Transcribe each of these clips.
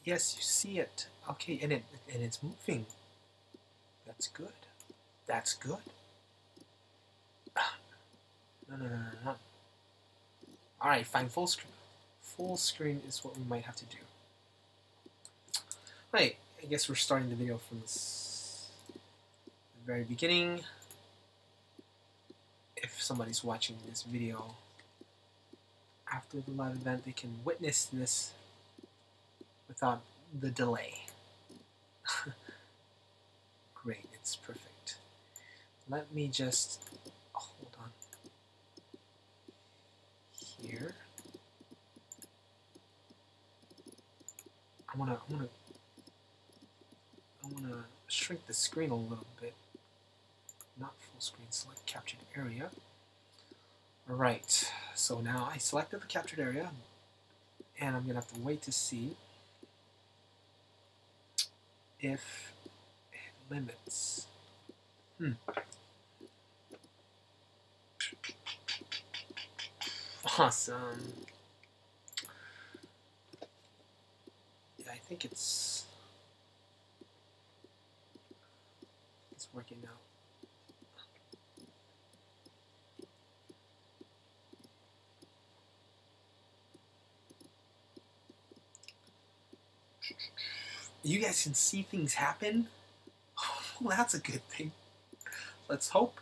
Yes, you see it. Okay, and it's moving. That's good. That's good. No. All right, fine. Full screen. Full screen is what we might have to do. Right. I guess we're starting the video from the very beginning. If somebody's watching this video after the live event, they can witness this without the delay. Great, it's perfect. Let me just hold on here. I wanna shrink the screen a little bit. Not full screen. Select captured area. All right. So now I selected the captured area, and I'm gonna have to wait to see if it limits. Awesome. Yeah, I think it's working out. You guys can see things happen. Well, that's a good thing. Let's hope.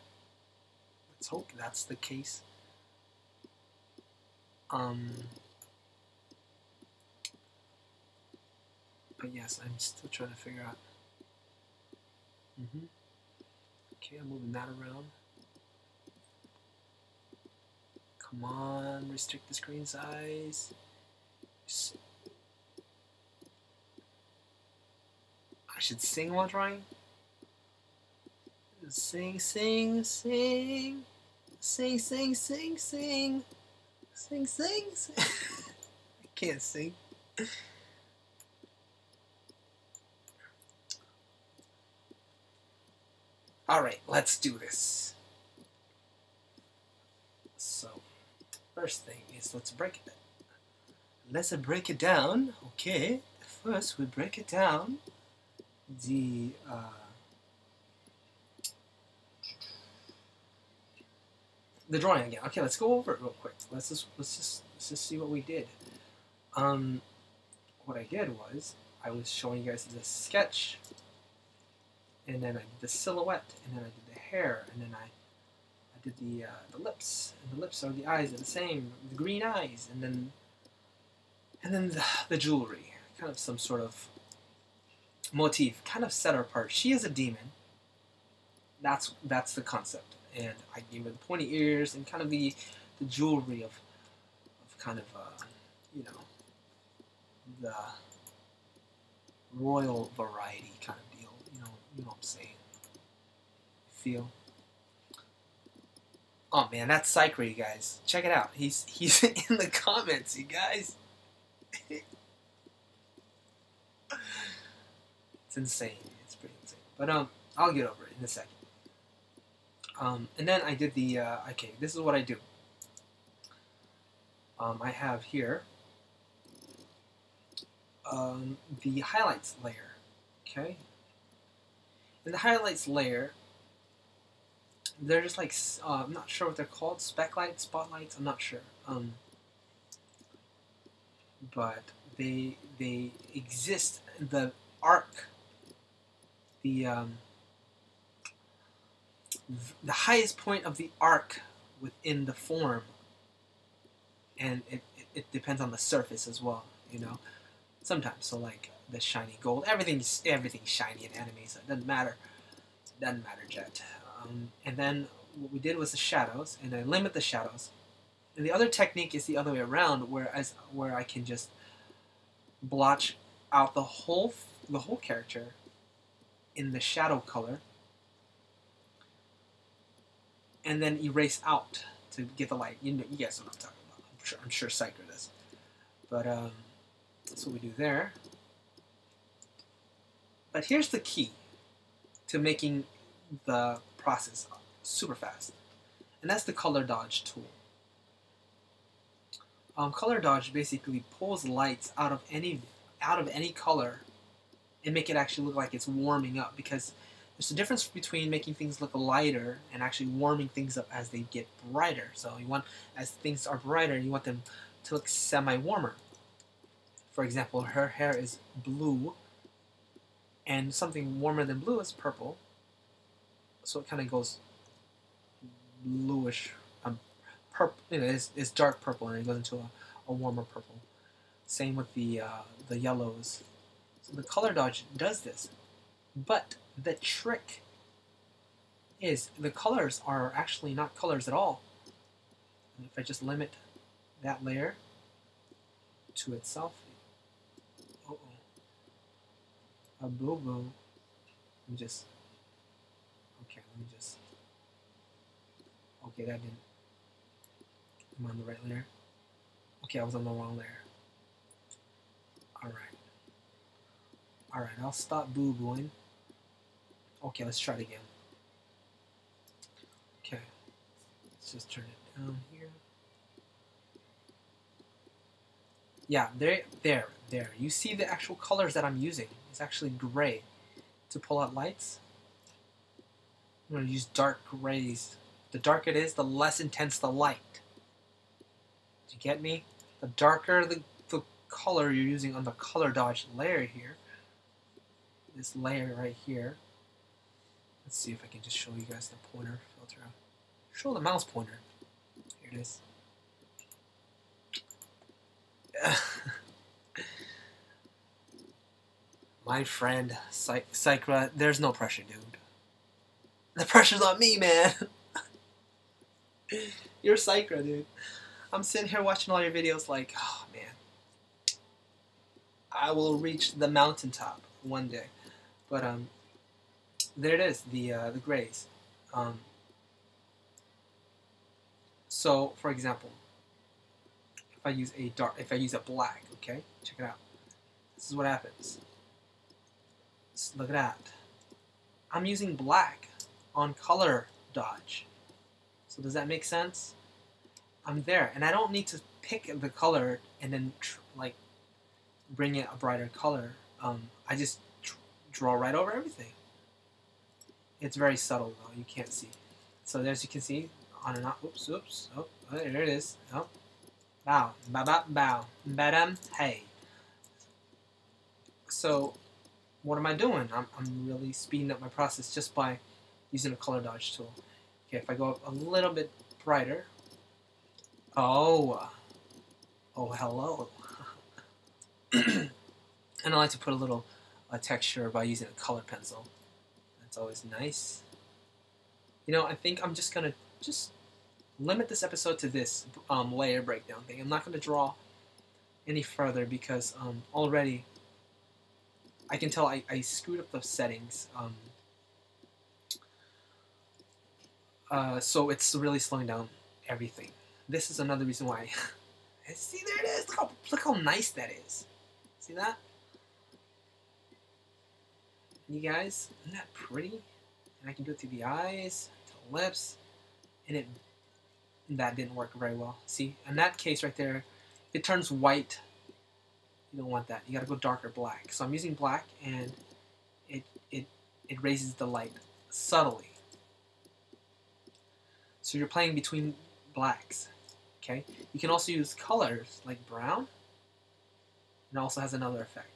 Let's hope that's the case. But yes, I'm still trying to figure out. Okay, I'm moving that around. Come on, restrict the screen size. I should sing while drawing. Sing, sing, sing. Sing, sing, sing, sing. Sing, sing, sing. I can't sing. Alright, let's do this. So, first thing is let's break it. Let's break it down. Okay, first we break it down. The drawing again. Okay, let's go over it real quick. Let's just see what we did. What I did was I was showing you guys the sketch, and then I did the silhouette, and then I did the hair, and then I did the lips, and the lips are the eyes are the same, the green eyes, and then the jewelry, kind of some sort of motif, kind of set her apart. She is a demon. That's the concept. And I gave her the pointy ears and kind of the jewelry of kind of you know, the royal variety kind of deal. You know what I'm saying? Feel? Oh man, that's Psycher, you guys. Check it out. He's in the comments, you guys. It's insane. It's pretty insane. But I'll get over it in a second. And then I did the, okay, this is what I do. I have here the highlights layer, okay? In the highlights layer, they're just like, I'm not sure what they're called, specklights, spotlights, I'm not sure. But they exist, the arc, the highest point of the arc within the form, and it depends on the surface as well, you know. Sometimes, so like the shiny gold, everything's shiny in anime, so it doesn't matter. It doesn't matter, Jet. And then what we did was the shadows, and I limit the shadows. And the other technique is the other way around, where I can just blotch out the whole character in the shadow color, and then erase out to get the light. You guys know what I'm talking about. I'm sure Psycher does. But that's what we do there. But here's the key to making the process super fast, and that's the color dodge tool. Color dodge basically pulls lights out of any out of any color and make it actually look like it's warming up, because there's a difference between making things look lighter and actually warming things up as they get brighter. So you want, as things are brighter, you want them to look semi-warmer. For example, her hair is blue, and something warmer than blue is purple. So it kind of goes bluish, purple. You know, it's dark purple, and it goes into a warmer purple. Same with the yellows. So the color dodge does this, but the trick is the colors are actually not colors at all. And if I just limit that layer to itself, a boo boo. Let me just. Okay, that didn't. I'm on the right layer. Okay, I was on the wrong layer. Alright, I'll stop boo-booing. Okay, let's try it again. Okay, let's just turn it down here. Yeah, there. You see the actual colors that I'm using. It's actually gray. To pull out lights, I'm going to use dark grays. The darker it is, the less intense the light. Did you get me? The darker the color you're using on the color dodge layer here, this layer right here. Let's see if I can just show you guys the pointer filter. Show the mouse pointer. Here it is. My friend, Psychra, there's no pressure, dude. The pressure's on me, man. You're Psychra, dude. I'm sitting here watching all your videos like, oh, man. I will reach the mountaintop one day. But, there it is, the grays. So, for example, if I use a black, okay? Check it out. This is what happens. Look at that. I'm using black on color dodge. So does that make sense? I'm there, and I don't need to pick the color and then like bring it a brighter color. I just draw right over everything. It's very subtle though, you can't see. So as you can see, on and off. Oops. Oh, there it is. Oh, bow, bow, badam, hey. So what am I doing? I'm really speeding up my process just by using a color dodge tool. Okay, if I go up a little bit brighter. Oh, hello. And I like to put a little texture by using a color pencil. That's always nice. You know, I think I'm just gonna limit this episode to this layer breakdown thing. I'm not gonna draw any further because already I can tell I screwed up the settings. So it's really slowing down everything. This is another reason why. See, there it is. Look how nice that is. See that? You guys, isn't that pretty? And I can do it to the eyes, to the lips, and that didn't work very well. See, in that case right there, it turns white. You don't want that. You gotta go darker black. So I'm using black, and it raises the light subtly. So you're playing between blacks. Okay. You can also use colors like brown, and it also has another effect.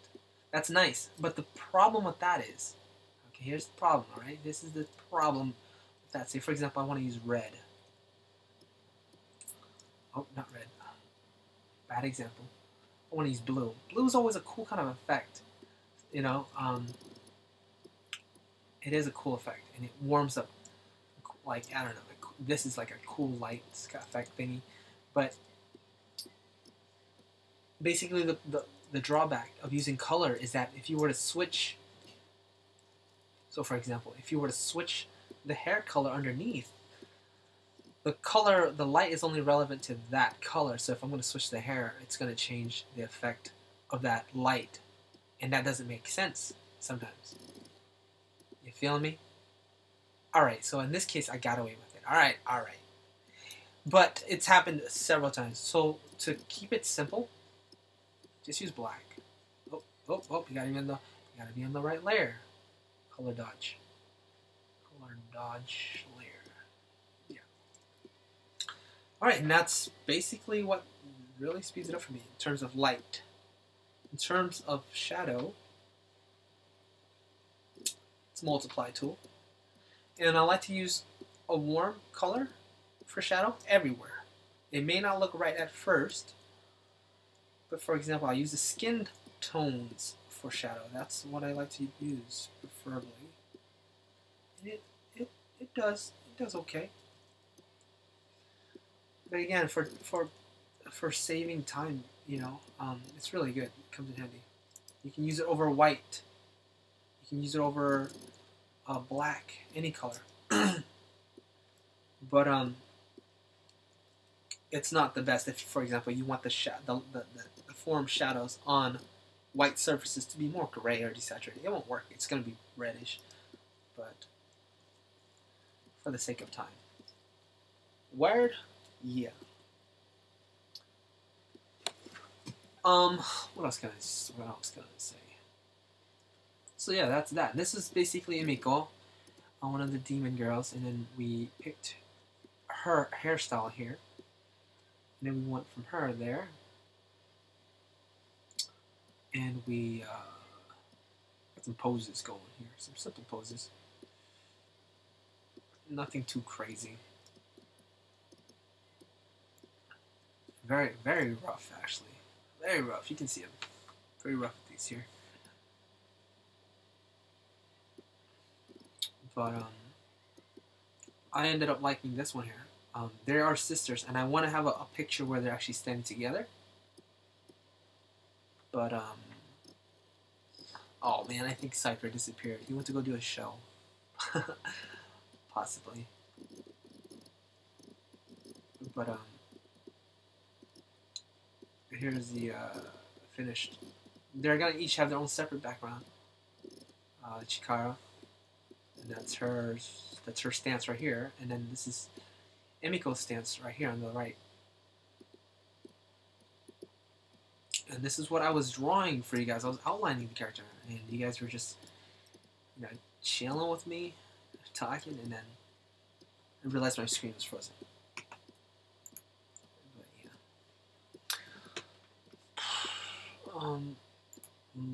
That's nice, but the problem with that is, okay, here's the problem. All right, this is the problem with that. Say, for example, I want to use red. Oh, not red. Bad example. I want to use blue. Blue is always a cool kind of effect. You know, it is a cool effect, and it warms up. Like, I don't know. This is like a cool light effect thingy, but basically the drawback of using color is that if you were to switch. So, for example, if you were to switch the hair color underneath, the light is only relevant to that color. So if I'm going to switch the hair, it's going to change the effect of that light. And that doesn't make sense sometimes. You feeling me? Alright, so in this case, I got away with it. Alright. But it's happened several times. So to keep it simple, just use black. Oh, you gotta be on the right layer. Color dodge. Color dodge layer. Yeah. Alright, and that's basically what really speeds it up for me in terms of light. In terms of shadow, it's a multiply tool. And I like to use a warm color for shadow everywhere. It may not look right at first, but for example, I use the skin tones for shadow. That's what I like to use, preferably. And it does okay. But again, for saving time, you know, it's really good. It comes in handy. You can use it over white. You can use it over black, any color. But it's not the best if, for example, you want the form shadows on white surfaces to be more gray or desaturated. It won't work. It's going to be reddish. But for the sake of time. Wired? Yeah. What else can I say? So yeah, that's that. This is basically Emiko, one of the demon girls, and then we picked her hairstyle here. And then we went from her there. And we got some poses going here. Some simple poses. Nothing too crazy. Very, very rough, actually. Very rough. You can see them. Very rough with these here. But I ended up liking this one here. They are sisters, and I want to have a picture where they're actually standing together. But oh man, I think Cypher disappeared. He went to go do a show. Possibly. But here's the finished. They're gonna each have their own separate background. Chikara, and that's her stance right here, and then this is Emiko's stance right here on the right. And this is what I was drawing for you guys. I was outlining the character, and you guys were just, you know, chilling with me, talking, and then I realized my screen was frozen.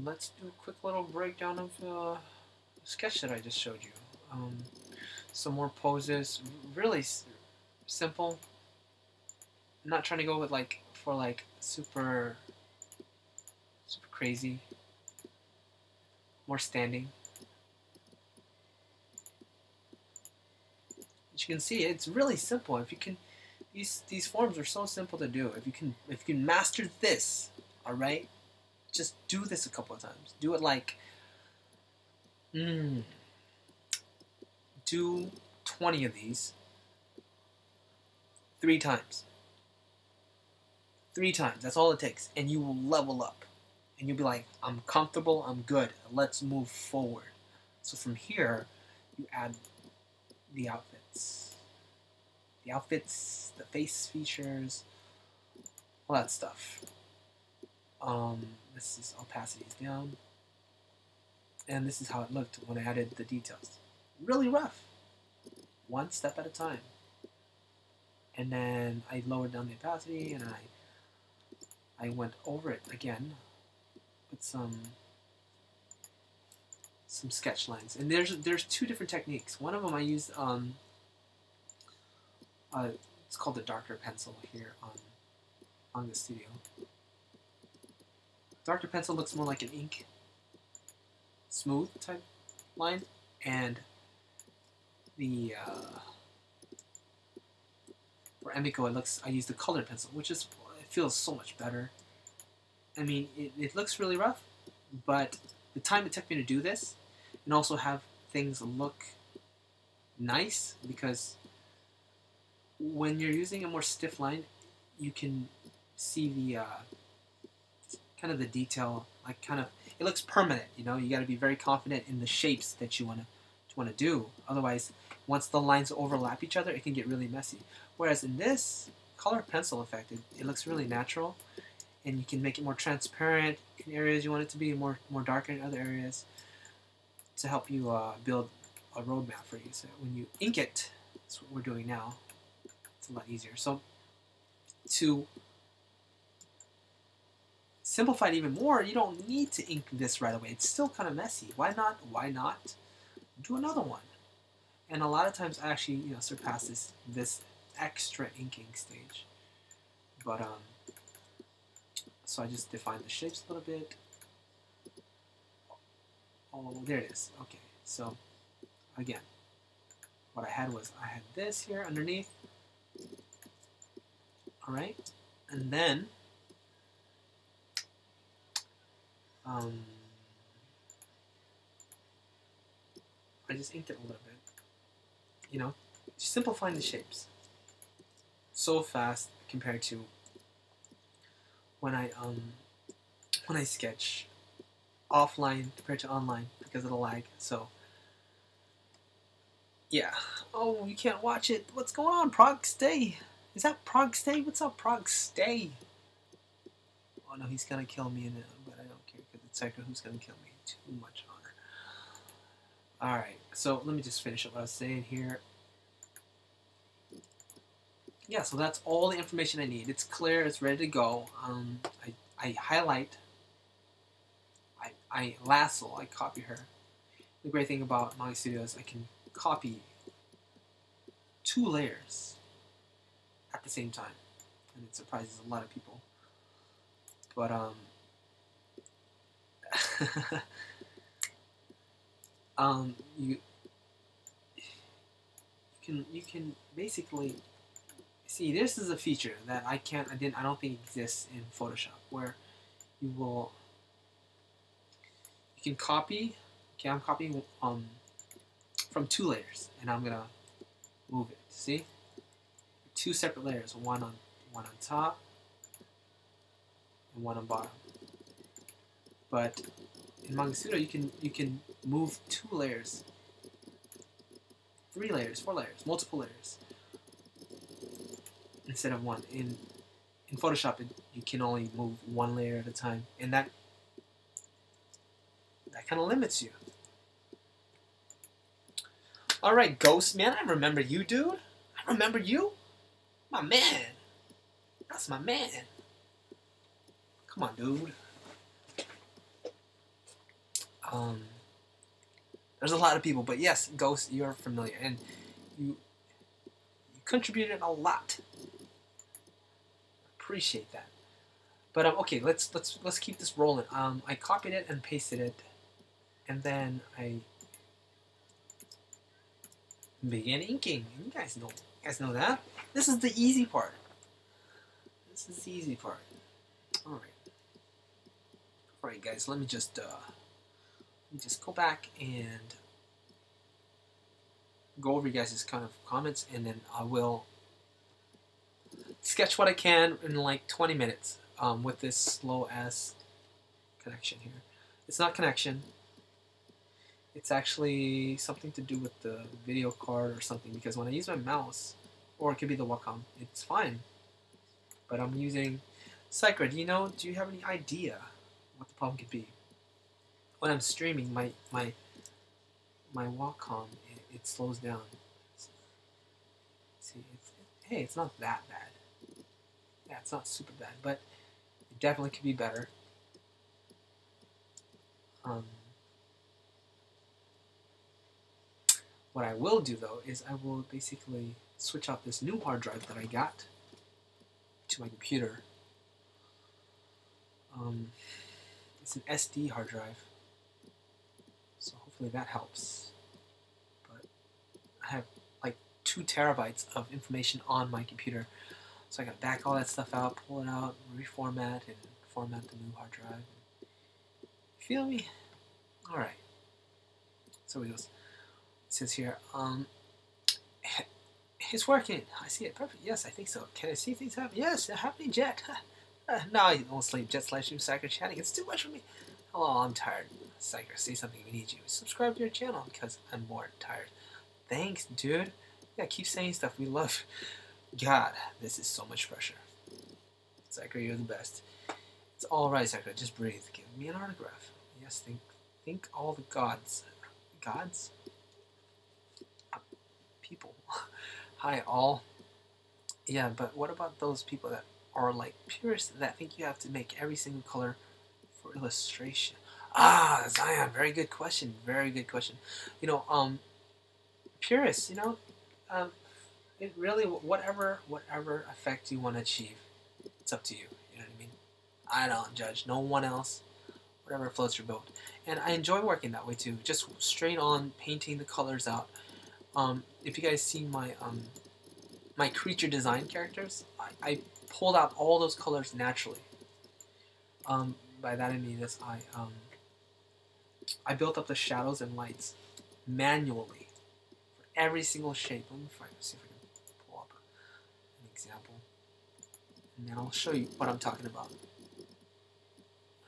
Let's do a quick little breakdown of the sketch that I just showed you. Some more poses, really simple. I'm not trying to go with super crazy. More standing. As you can see, it's really simple. If you can, these forms are so simple to do. If you can master this, all right. Just do this a couple of times. Do it like, do 20 of these 3 times. 3 times, that's all it takes. And you will level up. And you'll be like, I'm comfortable, I'm good. Let's move forward. So from here, you add the outfits. The outfits, the face features, all that stuff. This is opacity is down. And this is how it looked when I added the details. Really rough. One step at a time. And then I lowered down the opacity and I went over it again with some sketch lines. And there's 2 different techniques. One of them I used it's called the darker pencil here on Manga Studio. Darker pencil looks more like an ink, smooth type line, and the for Emiko I used the colored pencil, which it feels so much better. I mean, it looks really rough, but the time it took me to do this, and also have things look nice, because when you're using a more stiff line, you can see the kind of the detail, like it looks permanent. You know, you got to be very confident in the shapes that you want to do. Otherwise, once the lines overlap each other, it can get really messy. Whereas in this color pencil effect, it looks really natural, and you can make it more transparent, in areas you want it to be, more darker in other areas, to help you build a roadmap for you. So when you ink it, that's what we're doing now. It's a lot easier. So to simplify it even more, you don't need to ink this right away. It's still kind of messy. Why not? Why not do another one? And a lot of times I actually, surpass this extra inking stage. But so I just define the shapes a little bit. Oh, there it is. Okay, so again, what I had was I had this here underneath. All right, and then I just inked it a little bit. Simplifying the shapes so fast compared to when I sketch offline compared to online because of the lag. So yeah. Oh, you can't watch it. What's going on, Prog? Stay. Is that Prog Stay? What's up, Prog Stay? Oh no, he's gonna kill me in it, but I don't care because it's Psycho who's gonna kill me. Too much honor. Alright, so let me just finish up what I was saying here. Yeah, so that's all the information I need. It's clear, it's ready to go. I highlight, I lasso, I copy her. The great thing about Manga Studio is I can copy 2 layers at the same time, and it surprises a lot of people. But you can basically see, this is a feature that I don't think exists in Photoshop, where you can copy. Okay, I'm copying from 2 layers, and I'm gonna move it. See, 2 separate layers, one on top and one on bottom. But in Manga Studio, you can move 2 layers, 3 layers, 4 layers, multiple layers instead of 1. In Photoshop, you can only move 1 layer at a time, and that kind of limits you. All right, Ghost Man, I remember you, dude. I remember you, my man. That's my man. Come on, dude. There's a lot of people, but yes, Ghost, you're familiar, and you contributed a lot. Appreciate that. But okay, let's keep this rolling. I copied it and pasted it, and then I began inking. You guys know that. This is the easy part. This is the easy part. All right, guys. Let me just go back and go over you guys' kind of comments, and then I will sketch what I can in like 20 minutes with this slow ass connection here. It's not connection. It's actually something to do with the video card or something, because when I use my mouse, or it could be the Wacom, it's fine. But I'm using Psycho. Do you have any idea what the problem could be? When I'm streaming, my Wacom, it slows down. See, hey, it's not that bad. Yeah, it's not super bad, but it definitely could be better. What I will do, though, is I will basically switch off this new hard drive that I got to my computer. It's an SD hard drive, so hopefully that helps. But I have like 2 terabytes of information on my computer, so I gotta back all that stuff out, pull it out, reformat, and format the new hard drive. Feel me? All right. So it goes. It says here, it's working. I see it. Perfect. Yes, I think so. Can I see things happen? Yes, happening, Jet. No, I don't sleep. Jet slash you, Psycho chatting. It's too much for me. Hello, I'm tired. Psycho, say something. We need you. Subscribe to your channel because I'm bored and tired. Thanks, dude. Yeah, keep saying stuff. We love. God, this is so much pressure. Psycho, you're the best. It's all right, Sakura. Just breathe. Give me an autograph. Yes, think all the gods. Gods? People. Hi, all. Yeah, but what about those people that are like purists that think you have to make every single color for illustration? Ah, Zion, very good question. Very good question. You know, purists, you know, um, it really whatever effect you want to achieve, it's up to you. You know what I mean? I don't judge no one else. Whatever floats your boat. And I enjoy working that way too. Just straight on painting the colors out. If you guys see my creature design characters, I pulled out all those colors naturally. By that I mean this, I built up the shadows and lights manually for every single shape. Let me see if I can pull up an example, and then I'll show you what I'm talking about.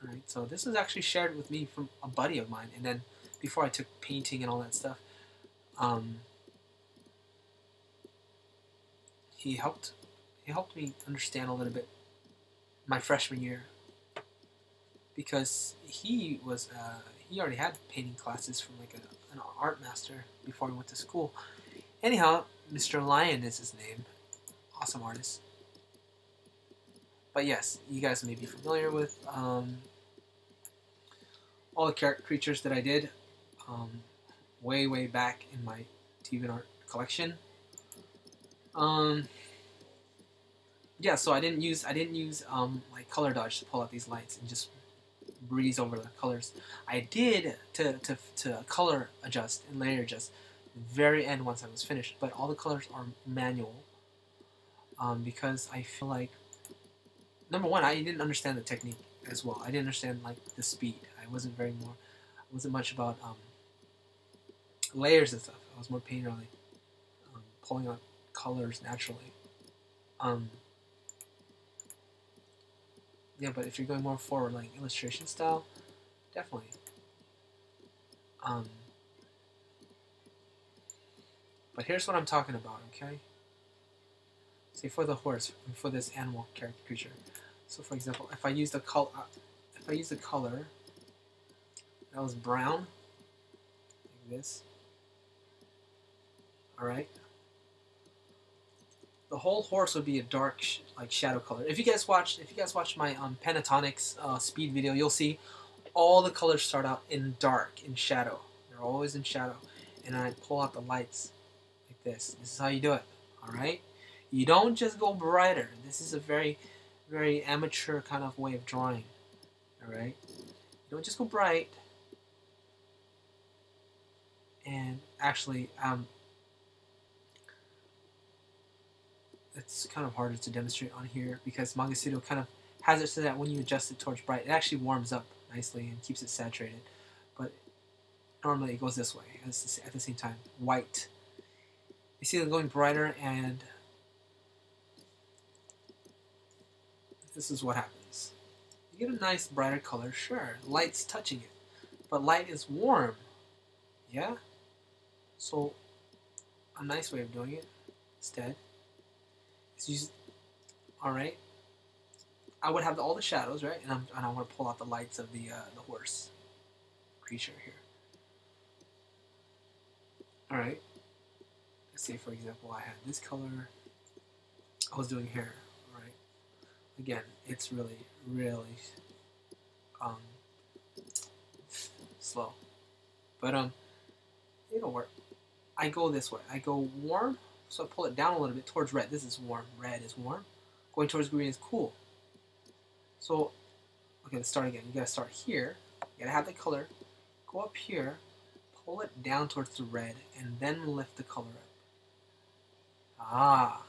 Alright, so this was actually shared with me from a buddy of mine, and then before I took painting and all that stuff, he helped me understand a little bit my freshman year, because he already had painting classes from like an art master before he went to school. Anyhow, Mr. Lion is his name. Awesome artist. But yes, you guys may be familiar with all the creatures that I did way back in my TV art collection. Yeah, so I didn't use like color dodge to pull out these lights and just breeze over the colors. I did to color adjust and layer adjust the very end once I was finished, but all the colors are manual because I feel like, number one, I didn't understand the technique as well. I didn't understand like the speed. I wasn't much about layers and stuff. I was more painterly, pulling out colors naturally. Yeah, but if you're going more forward, like illustration style, definitely. But here's what I'm talking about, okay? Say for the horse, for this animal character creature. So for example, if I use the color, that was brown, like this. All right. The whole horse would be a dark, like shadow color. If you guys watched my Pentatonics speed video, you'll see all the colors start out in dark, in shadow. They're always in shadow, and I pull out the lights like this. This is how you do it. All right. You don't just go brighter. This is a very amateur kind of way of drawing. All right. You don't just go bright. And actually, it's kind of harder to demonstrate on here because Manga Studio kind of has it so that when you adjust it towards bright, it actually warms up nicely and keeps it saturated. But normally it goes this way at the same time. White. You see it going brighter, and this is what happens. You get a nice brighter color, sure. Light's touching it. But light is warm. Yeah? So a nice way of doing it instead is use, alright, I would have all the shadows, right? And I want to pull out the lights of the horse creature here. Alright. Let's say for example I had this color. I was doing hair, alright. Again, it's really slow. But it'll work. I go this way. I go warm, so I pull it down a little bit towards red. This is warm. Red is warm. Going towards green is cool. So, okay, let's start again. You gotta start here. You gotta have the color. Go up here, pull it down towards the red, and then lift the color up. Ah.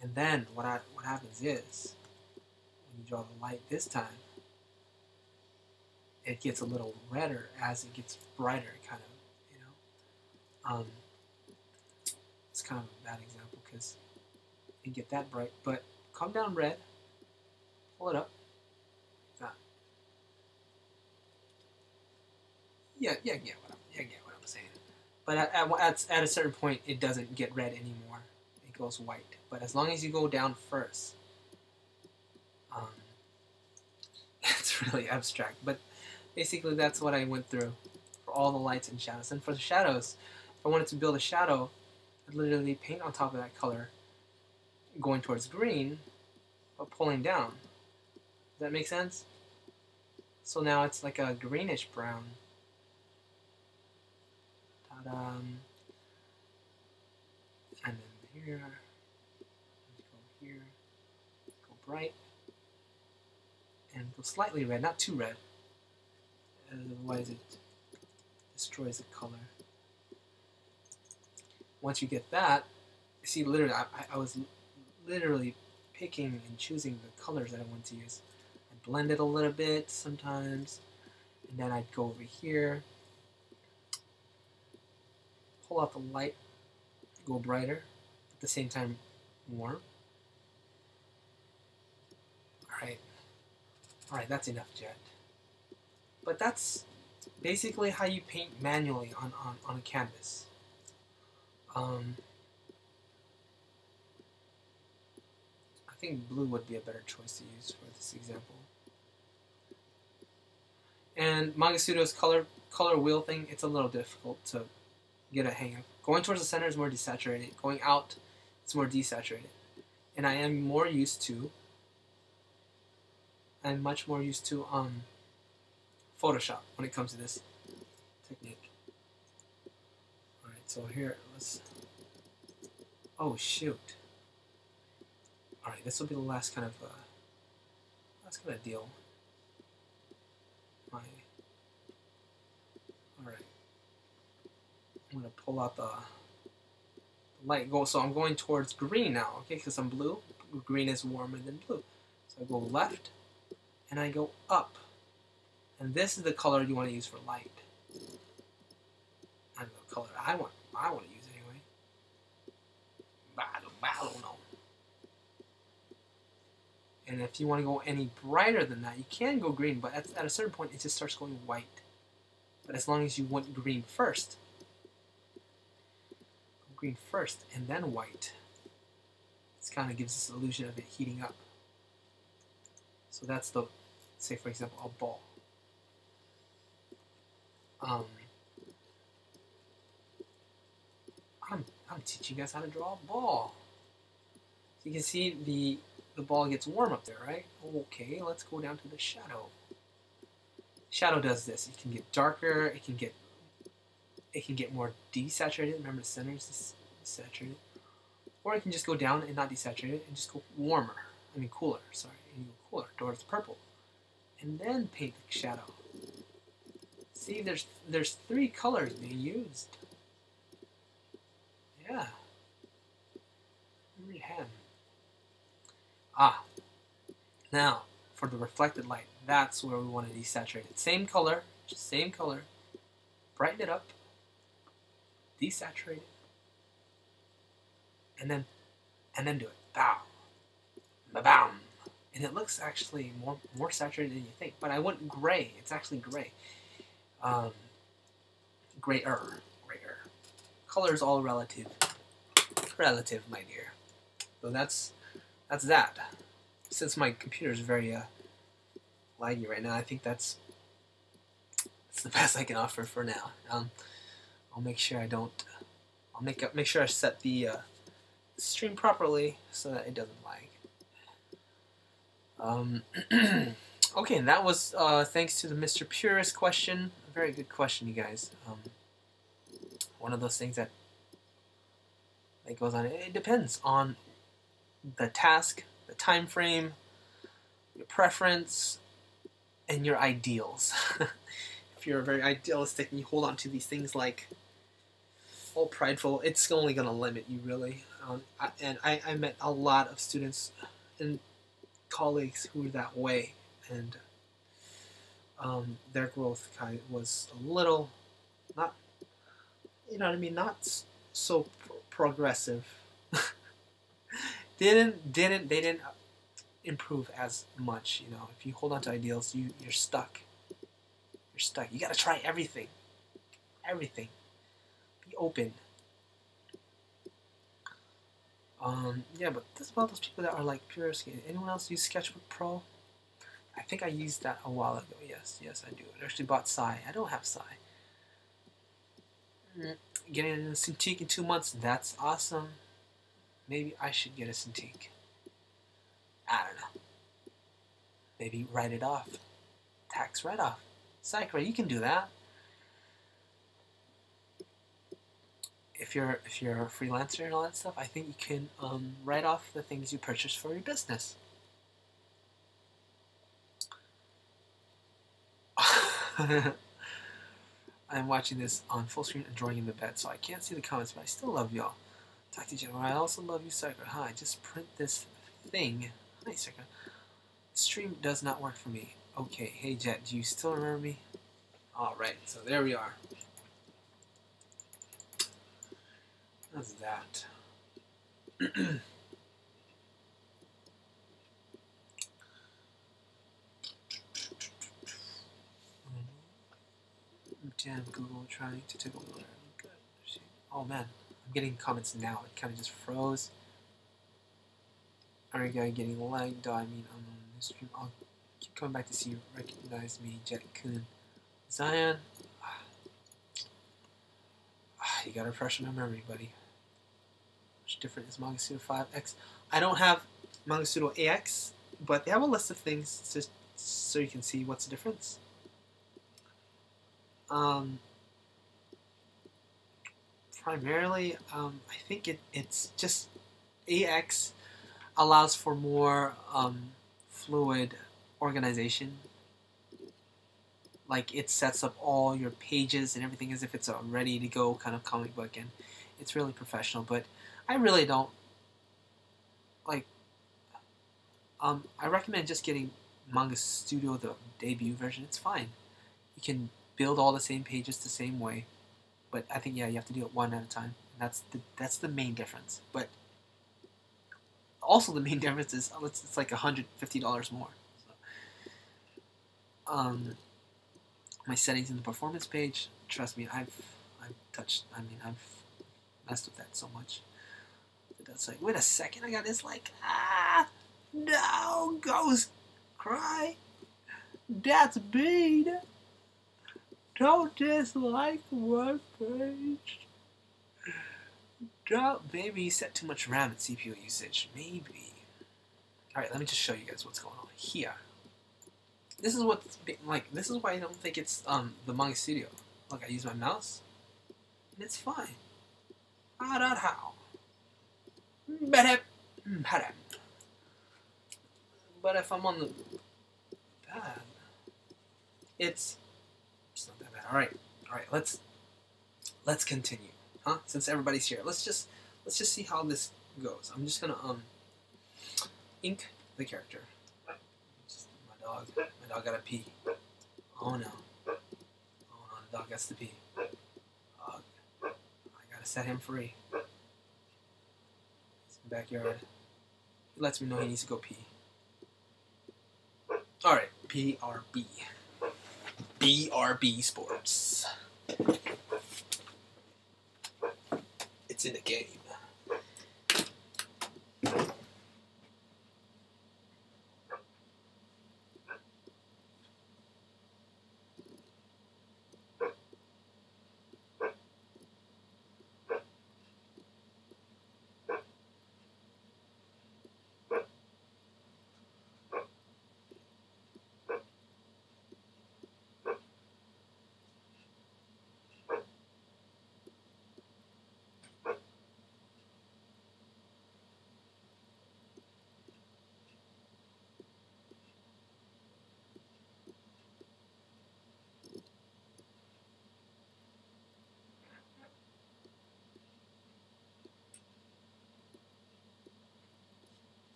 And then what happens is, when you draw the light this time, it gets a little redder as it gets brighter, kind of, you know. It's kind of a bad example because you get that bright, but come down red, pull it up, like that. Yeah, get what I'm saying. But at a certain point, it doesn't get red anymore. It goes white. But as long as you go down first, really abstract, but basically that's what I went through for all the lights and shadows. And for the shadows, if I wanted to build a shadow, I'd literally paint on top of that color, going towards green, but pulling down. Does that make sense? So now it's like a greenish brown. Ta-da. And then here, go here, go bright, and go slightly red, not too red, otherwise it destroys the color. Once you get that, you see, literally, I was literally picking and choosing the colors that I want to use. I blend it a little bit sometimes, and then I'd go over here, pull out the light, go brighter, at the same time warm. Alright, that's enough jet. But that's basically how you paint manually on a canvas. I think blue would be a better choice to use for this example. And Manga Studio's color wheel thing, it's a little difficult to get a hang of. Going towards the center is more desaturated. Going out, it's more desaturated. And I am more used to, I'm much more used to Photoshop when it comes to this technique. Alright, so here, let's, oh shoot. Alright, this will be the last kind of deal. Alright. I'm going to pull out the light. So I'm going towards green now, okay, because I'm blue. Green is warmer than blue. So I go left, and I go up. And this is the color you want to use for light. And the color I want to use anyway. I don't know. And if you want to go any brighter than that, you can go green, but at a certain point, it just starts going white. But as long as you want green first, go green first and then white. This kind of gives this illusion of it heating up. So that's the, say for example, a ball. I'm teaching you guys how to draw a ball. So you can see the ball gets warm up there, right? Okay, let's go down to the shadow. Shadow does this. It can get darker. It can get more desaturated. Remember, the center is desaturated. Or it can just go down and not desaturate it and just go warmer. I mean cooler. Sorry, and go cooler towards purple, and then paint the shadow. See, there's 3 colors being used. Yeah. Remember your hand. Now for the reflected light, that's where we want to desaturate it. Same color, brighten it up, desaturate it, and then do it. Bow, ba-bam, and it looks actually more saturated than you think. But I went gray. It's actually gray. Grayer. Color is all relative, my dear. So that's that. Since my computer is very laggy right now, I think that's the best I can offer for now. I'll make sure I don't. I'll make sure I set the stream properly so that it doesn't lag. Okay, and that was thanks to the Mr. Purist question. A very good question, you guys. One of those things that goes on. It depends on the task, the time frame, your preference, and your ideals. If you're very idealistic and you hold on to these things like all prideful, it's only going to limit you, really. I met a lot of students and colleagues who were that way, and their growth kind of was a little not, you know what I mean, not so progressive. They didn't improve as much. You know, if you hold on to ideals, you're stuck. You're stuck. You gotta try everything. Everything. Be open. Yeah, but that's about those people that are like purist. Anyone else use Sketchbook Pro? I think I used that a while ago. Yes, yes, I do. I actually bought Psy. I don't have Psy. Getting a Cintiq in 2 months, that's awesome. Maybe I should get a Cintiq. I don't know. Maybe write it off. Tax write-off. Psych, you can do that. If you're a freelancer and all that stuff, I think you can write off the things you purchase for your business. I'm watching this on full screen, enjoying in the bed, so I can't see the comments, but I still love y'all. Talk to you, General. I also love you, Psycho. Hi, just print this thing. Hi, Psycho. Stream does not work for me. Okay, hey Jet, do you still remember me? Alright, so there we are. That's that. Damn, Google trying to take over. Oh man, I'm getting comments now. It kind of just froze. Are you guys getting lagged? I mean, I'm on this stream. I'll keep coming back to see you recognize me, Jet Kun. Zion. You gotta refresh my memory, buddy. Which different is Manga Studio 5X? I don't have Manga Studio AX, but they have a list of things just so you can see what's the difference. Primarily, I think it's just AX allows for more fluid organization. Like it sets up all your pages and everything as if it's a ready to go kind of comic book, and it's really professional. But I really don't like. I recommend just getting Manga Studio, the debut version. It's fine. You can build all the same pages the same way, but I think you have to do it one at a time. And that's the main difference. But also the main difference is it's like $150 more. So, my settings in the performance page. Trust me, I've messed with that so much. That's like, wait a second, I got this like, no, ghost cry. That's mean. Don't dislike one page. Don't, maybe you set too much RAM and CPU usage. Maybe. Alright, let me just show you guys what's going on here. This is what's like. This is why I don't think it's the Manga Studio. Look, I use my mouse, and it's fine. How? But if I'm on the pad, it's not that bad. All right. Let's continue, huh? Since everybody's here, let's just see how this goes. I'm just gonna ink the character. My dog gotta pee. Oh no, the dog has to pee. I gotta set him free. It's in the backyard. He lets me know he needs to go pee. Alright, BRB. BRB Sports. It's in the game.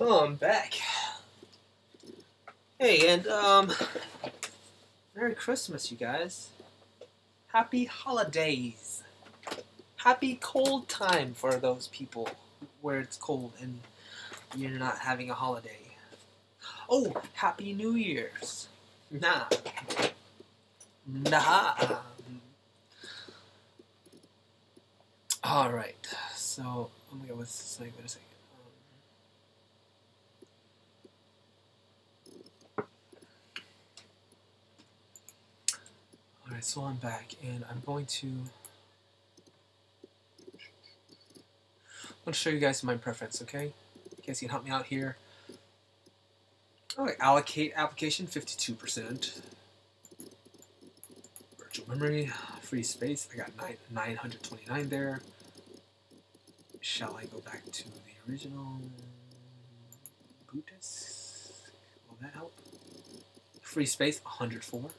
Oh, I'm back. Hey, and Merry Christmas, you guys. Happy holidays. Happy cold time for those people where it's cold. And you're not having a holiday. Oh, Happy New Year's. Nah. Nah. Alright, so, oh my god, what's this thing? Wait a second. Alright, so I'm back, and I'm going to show you guys my preference, okay? You guys can help me out here. Alright, allocate application, 52%. Virtual memory, free space, I got 929 there. Shall I go back to the original boot disk? Will that help? Free space, 104.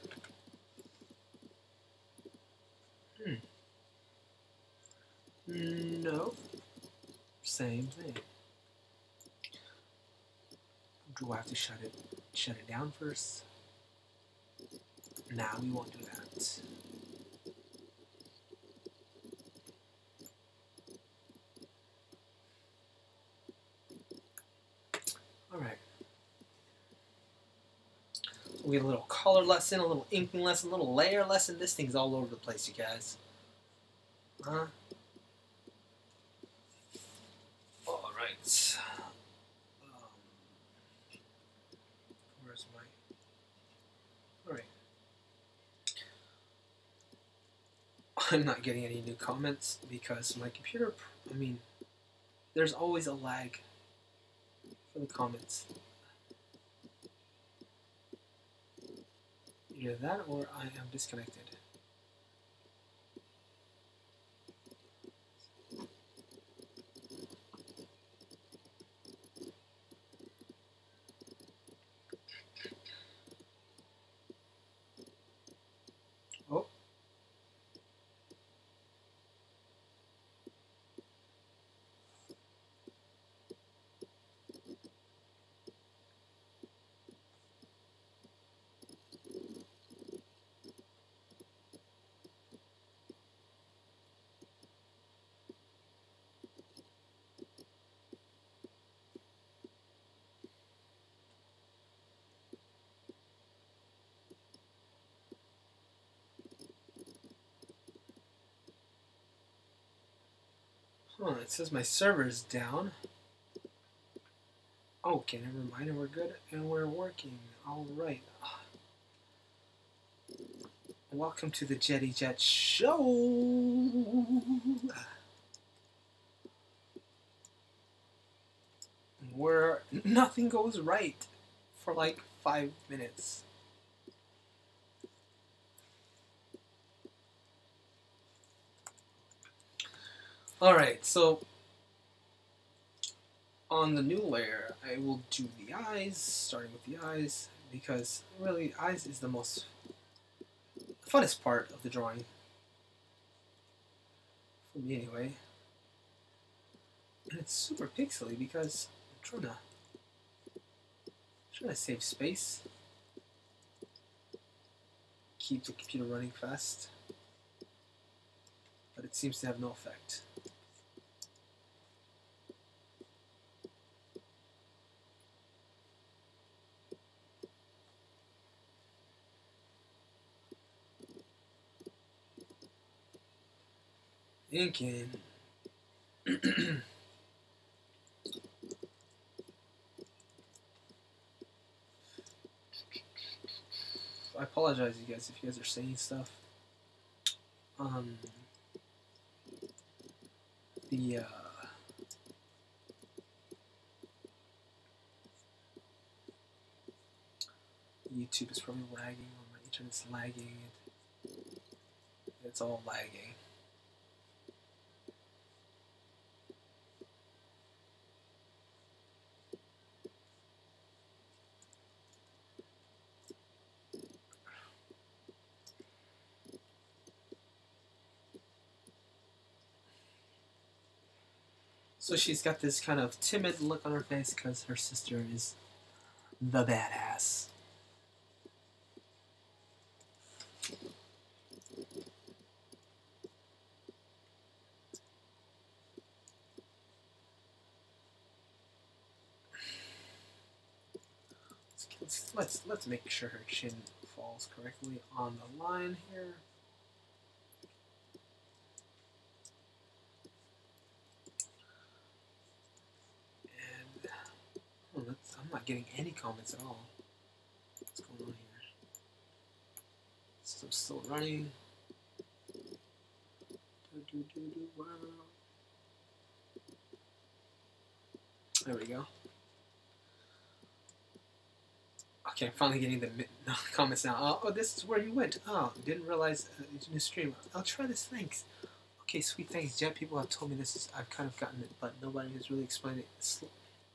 No. Same thing. Do I have to shut it down first? Nah, we won't do that. Alright. So we get a little color lesson, a little inking lesson, a little layer lesson. This thing's all over the place, you guys. Huh? Alright. Where's my... Alright. I'm not getting any new comments because my computer, I mean, there's always a lag for the comments. Either that or I am disconnected. Oh. Huh, it says my server's down. Okay, never mind, we're good and we're working. Alright. Welcome to the Jetty Jet Show! Where nothing goes right for like 5 minutes. Alright, so on the new layer, I will do the eyes, starting with the eyes, because really, eyes is the most funnest part of the drawing. For me, anyway. And it's super pixely because I'm trying to save space. Keep the computer running fast. But it seems to have no effect. Inking. I apologize, you guys, if you guys are saying stuff. YouTube is probably lagging, or my internet's lagging. It's all lagging. So she's got this kind of timid look on her face because her sister is the badass. let's make sure her chin falls correctly on the line here. And I'm not getting any comments at all. What's going on here? Still running. Wow. There we go. Okay, I'm finally getting the comments now. Oh, this is where you went. Oh, didn't realize it's a new stream. I'll try this. Thanks. Okay, sweet. Thanks, Jet. People have told me this is. I've kind of gotten it, but nobody has really explained it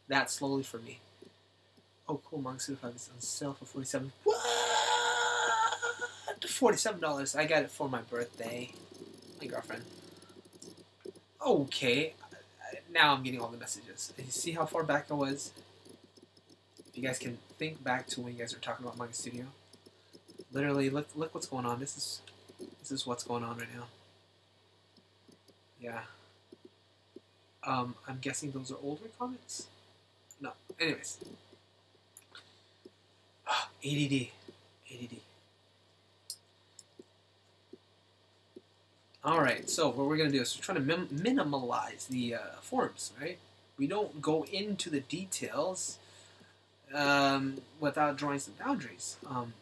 that slowly for me. Oh, cool. Manga Studio 5 is on sale for $47. What? $47. I got it for my birthday. My girlfriend. Okay. Now I'm getting all the messages. You see how far back I was? If you guys can think back to when you guys were talking about Manga Studio. Literally, look what's going on. This is what's going on right now. Yeah. I'm guessing those are older comments? No. Anyways. ADD. Alright, so what we're going to do is we're trying to minimalize the forms, right? We don't go into the details without drawing some boundaries.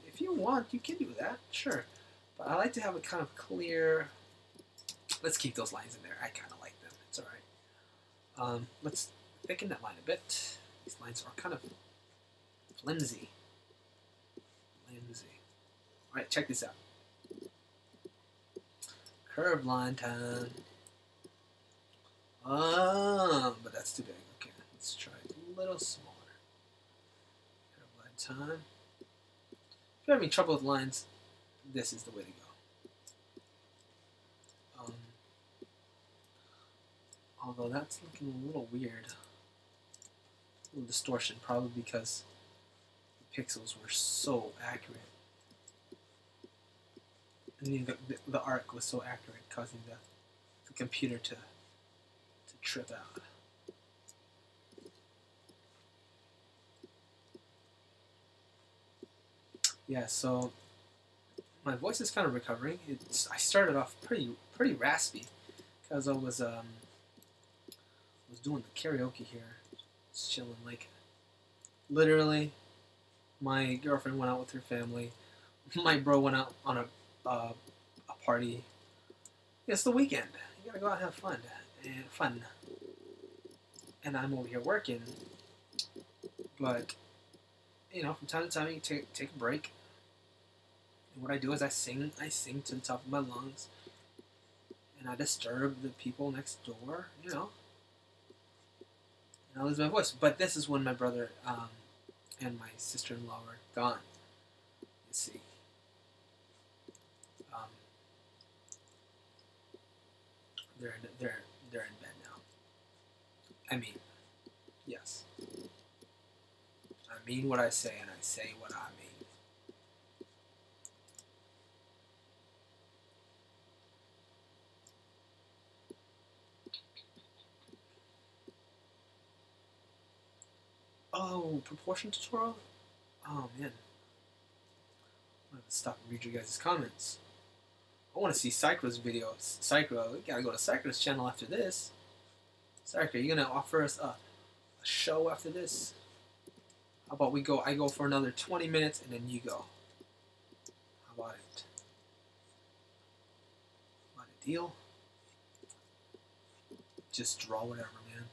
If you want, you can do that, sure. But I like to have a kind of clear... Let's keep those lines in there. I kind of like them. It's alright. Let's thicken that line a bit. These lines are kind of flimsy. Alright, check this out. Curved line time. But that's too big. Okay, let's try a little smaller. Curved line time. If you're having trouble with lines, this is the way to go. Although that's looking a little weird. A little distortion, probably because the pixels were so accurate. I mean, the arc was so accurate, causing the computer to trip out. Yeah, so my voice is kind of recovering. I started off pretty raspy because I was doing the karaoke here, just chilling. Like, literally, my girlfriend went out with her family. My bro went out on a party. It's the weekend. You gotta go out and have fun. And I'm over here working. But, you know, from time to time you take a break. And what I do is I sing to the top of my lungs. And I disturb the people next door, you know. And I lose my voice. But this is when my brother and my sister-in-law were gone. You see. They're in bed now. I mean, yes. I mean what I say, and I say what I mean. Oh, proportion tutorial? Oh man. I'm gonna stop and read your guys' comments. I want to see Psychro's videos. Psychro, we gotta go to Psychro's channel after this. Psychro, you gonna offer us a show after this? How about I go for another 20 minutes and then you go? How about it? How about a deal? Just draw whatever, man.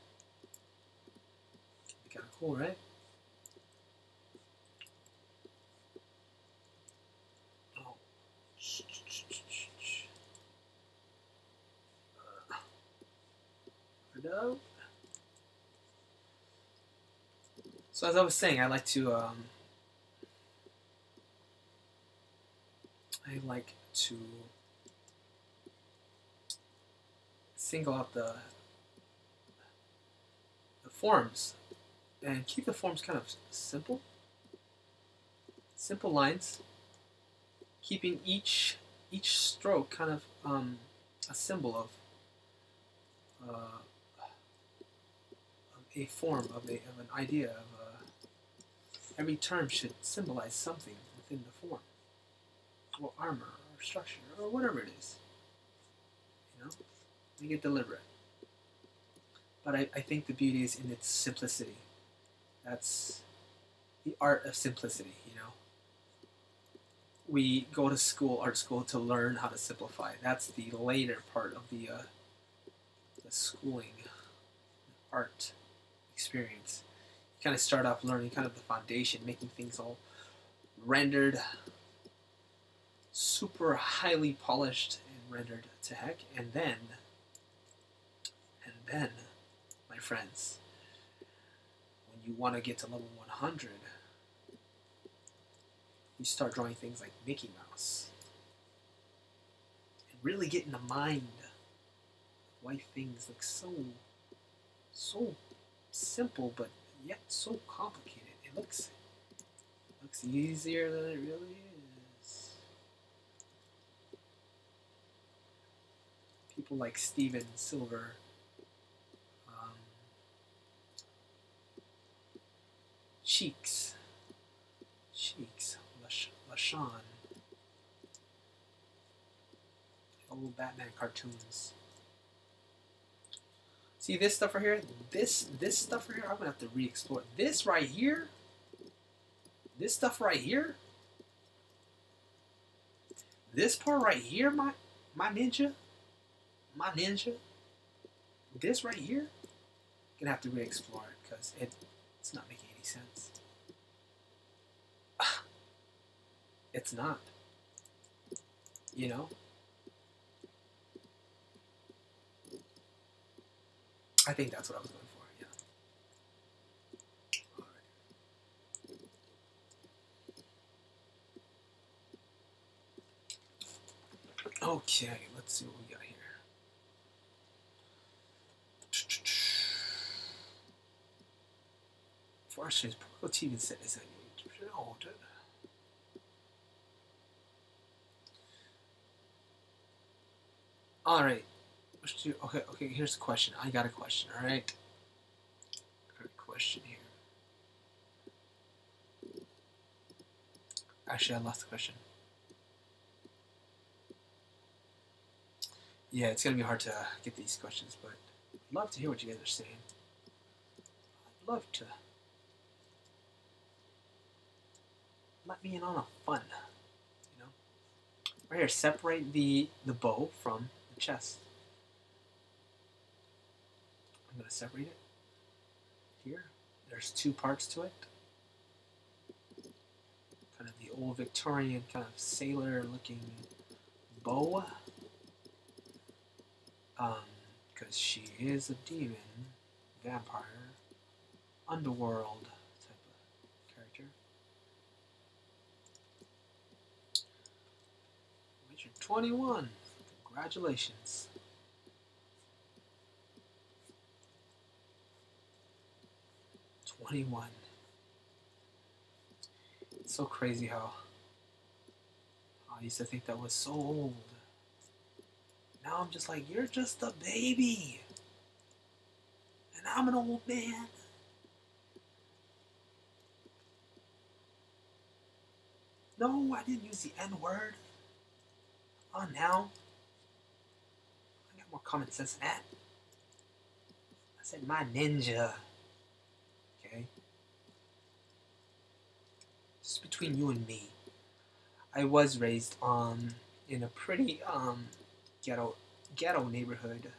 Be kinda cool, right? No. So as I was saying, I like to single out the forms and keep the forms kind of simple lines, keeping each stroke kind of a symbol of a form of an idea of Every term should symbolize something within the form, or armor, or structure, or whatever it is. You know, make it deliberate. But I think the beauty is in its simplicity. That's the art of simplicity, you know. We go to school, art school, to learn how to simplify. That's the later part of the schooling art experience. You kind of start off learning kind of the foundation, making things all rendered, super highly polished and rendered to heck, and then, my friends, when you want to get to level 100, you start drawing things like Mickey Mouse. And really get in the mind of why things look so simple, but yet so complicated. It looks easier than it really is. People like Steven Silver, Cheeks, LaShawn, old Batman cartoons. See this stuff right here? This stuff right here, I'm gonna have to re-explore. This right here, this stuff right here, this part right here, my ninja, this right here, I'm gonna have to re-explore it because it's not making any sense. It's not. You know? I think that's what I was going for, yeah. Alright. Okay, let's see what we got here. Fortunately, Pro TV set is a ordered. Alright. Okay, here's the question. I got a question, alright? I got a question here. Actually, I lost the question. Yeah, it's gonna be hard to get these questions, but I'd love to hear what you guys are saying. I'd love to let me in on a fun, you know? Right here, separate the bow from the chest. I'm gonna separate it here. There's two parts to it. Kind of the old Victorian kind of sailor looking bow. Because she is a demon, vampire, underworld type of character. You're 21. Congratulations. It's so crazy how I used to think that was so old. Now I'm just like, you're just a baby. And I'm an old man. No, I didn't use the N-word. Oh, now I got more common sense than that. I said my ninja. Okay? Just between you and me. I was raised in a pretty ghetto neighborhood.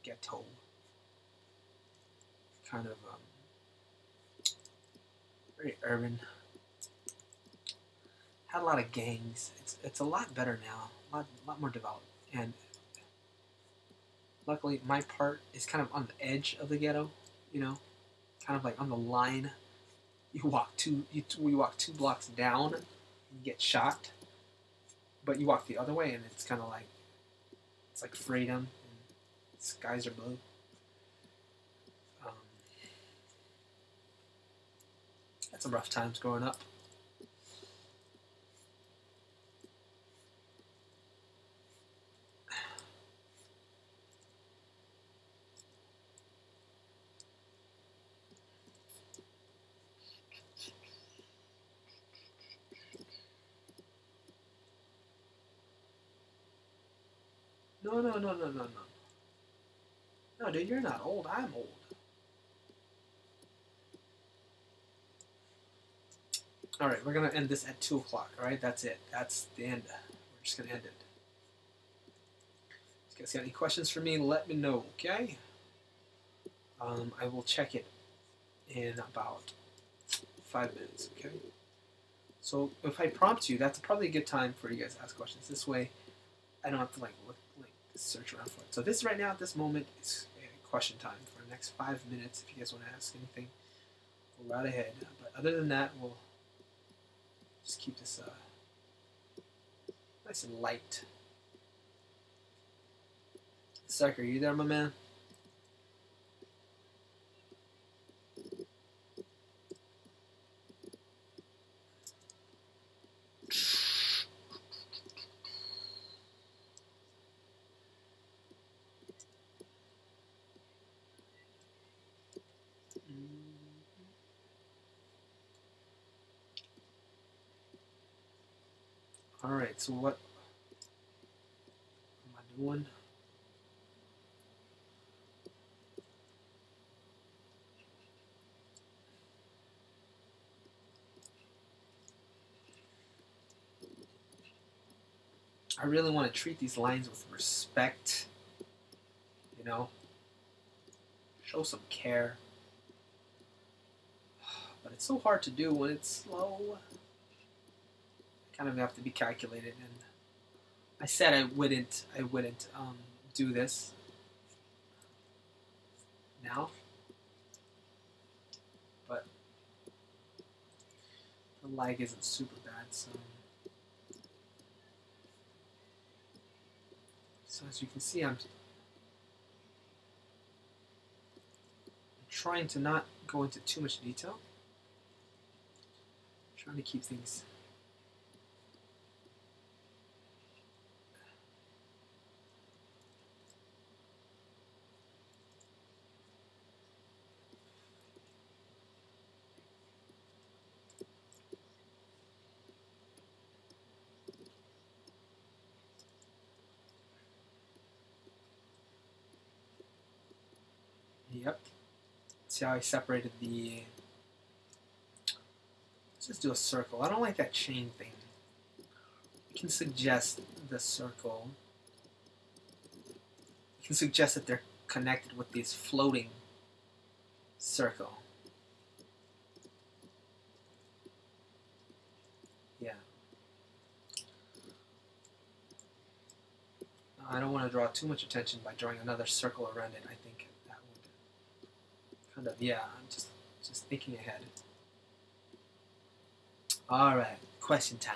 Ghetto. Kind of very urban. Had a lot of gangs. It's a lot better now. A lot more developed. And luckily my part is kind of on the edge of the ghetto, you know? Kind of like on the line. We walk two blocks down, you get shot. But you walk the other way and it's kind of like, it's like freedom. And skies are blue. Had some rough times growing up. No, no, no, no, no, no. No, dude, you're not old. I'm old. All right, we're gonna end this at 2 o'clock. All right, that's it. That's the end. We're just gonna end it. If you guys got any questions for me, let me know. Okay. I will check it in about 5 minutes. Okay. So if I prompt you, that's probably a good time for you guys to ask questions. This way, I don't have to search around for it. So this right now at this moment is question time for the next 5 minutes. If you guys want to ask anything, go right ahead. But other than that, we'll just keep this nice and light. Sucker, you there, my man? Alright, so what am I doing? I really want to treat these lines with respect, you know, show some care. But it's so hard to do when it's slow. Kind of have to be calculated, and I said I wouldn't do this now, but the lag isn't super bad, so as you can see, I'm trying to not go into too much detail. I'm trying to keep things Yep. See how I separated the... Let's just do a circle. I don't like that chain thing. You can suggest the circle. You can suggest that they're connected with this floating circle. Yeah. I don't want to draw too much attention by drawing another circle around it. I think that would kind of, yeah, I'm just thinking ahead. Alright, question time.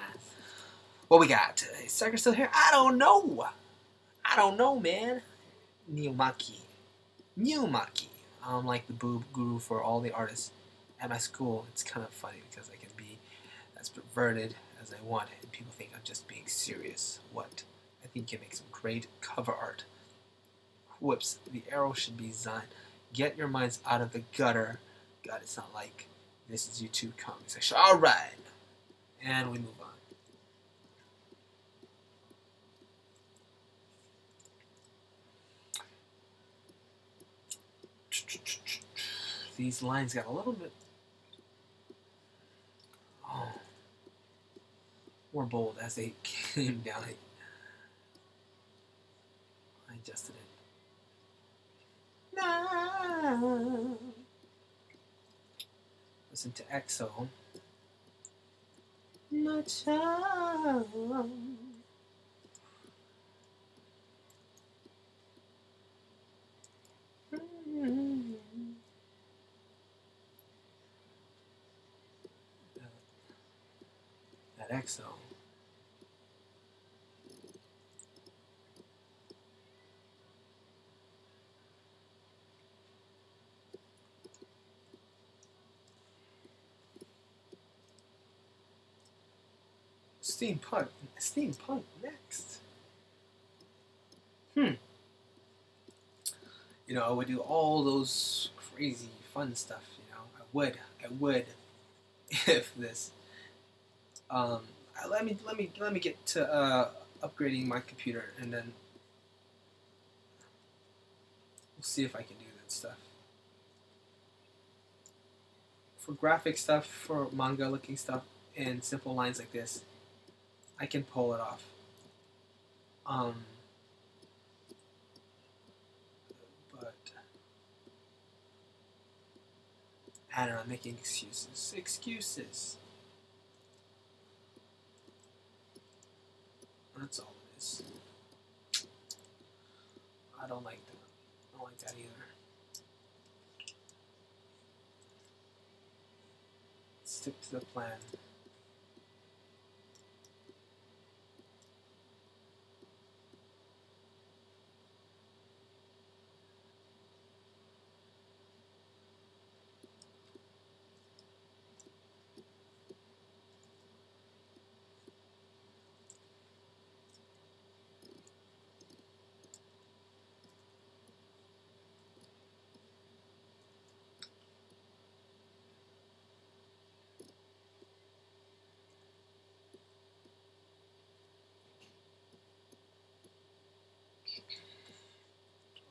What we got? Is Sucker still here? I don't know. I don't know, man. Neomaki. I'm like the boob guru for all the artists at my school. It's kind of funny because I can be as perverted as I want, and people think I'm just being serious. What? I think you make some great cover art. Whoops, the arrow should be designed. Get your minds out of the gutter. God, it's not like this is YouTube comment section. Alright. And we move on. These lines got a little bit more bold as they came down. I adjusted it. No. Listen to EXO. My child. That EXO. Steampunk next. You know, I would do all those crazy fun stuff. You know, I would, if this. Let me get to upgrading my computer, and then We'll see if I can do that stuff. For graphic stuff, for manga looking stuff, and simple lines like this, I can pull it off. But I don't know, I'm making excuses. Excuses. That's all it is. I don't like that. I don't like that either. Stick to the plan.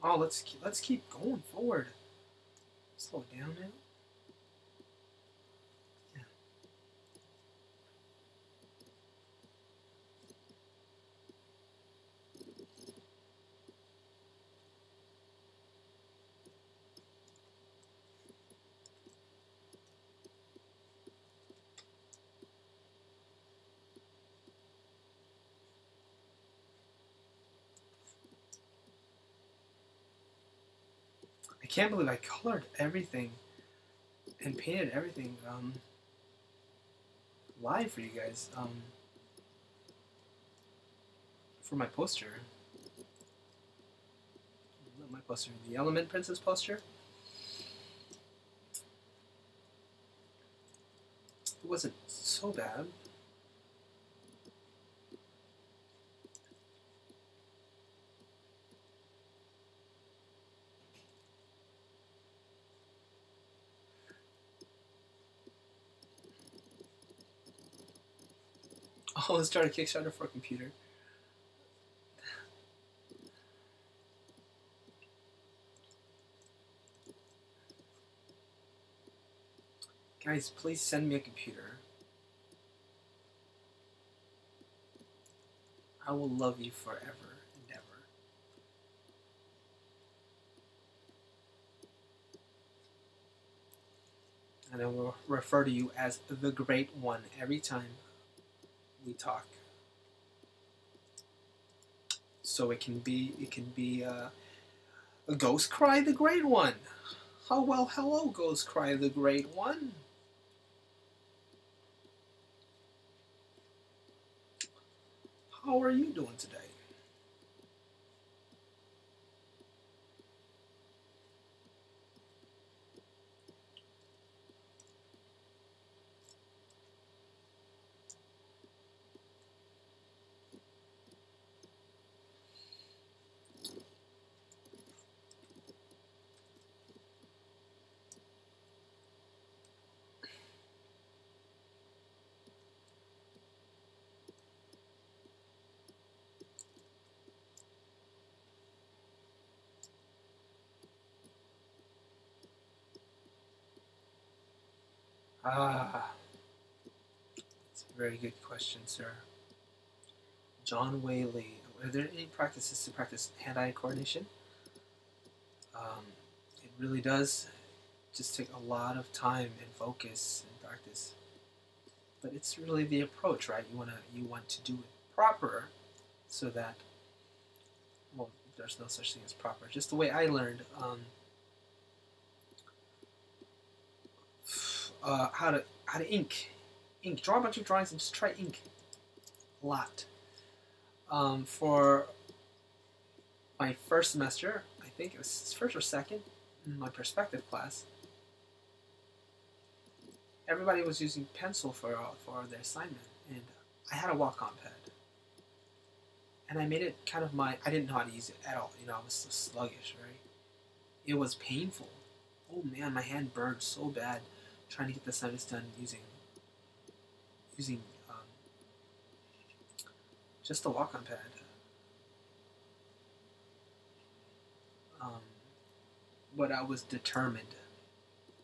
Oh, let's keep going forward. Slow it down now. Yeah. I can't believe I colored everything and painted everything live for you guys for my poster. Not my poster, the Element Princess poster. It wasn't so bad. Oh, let's start a Kickstarter for a computer. Guys, please send me a computer. I will love you forever and ever. And I will refer to you as the Great One every time we talk. So it can be a Ghost Cry the Great One. Oh well, hello Ghost Cry the Great One. How are you doing today? Ah, it's a very good question, sir. John Whaley. Are there any practices to practice hand-eye coordination? It really does just take a lot of time and focus and practice. But it's really the approach, right? You want to do it proper, so that, well, there's no such thing as proper. Just the way I learned how to ink. Draw a bunch of drawings and just try ink a lot. For my first semester, I think it was first or second, in my perspective class, everybody was using pencil for their assignment, and I had a walk-on pad. And I made it kind of I didn't know how to use it at all. I was so sluggish, right? It was painful. Oh man, my hand burned so bad trying to get the assignments done using just a walk-on pad. but I was determined.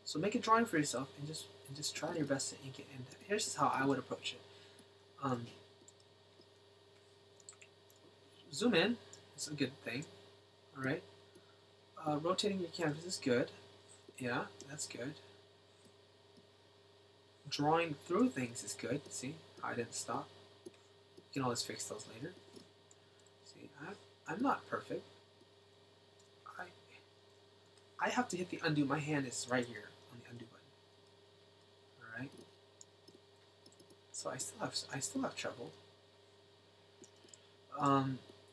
So make a drawing for yourself and just try your best to ink it. And here's how I would approach it. Zoom in. It's a good thing. All right. Rotating your canvas is good. Yeah, that's good. Drawing through things is good. See how I didn't stop? You can always fix those later. See, I'm not perfect. I have to hit the undo. My hand is right here on the undo button. All right. So I still have trouble.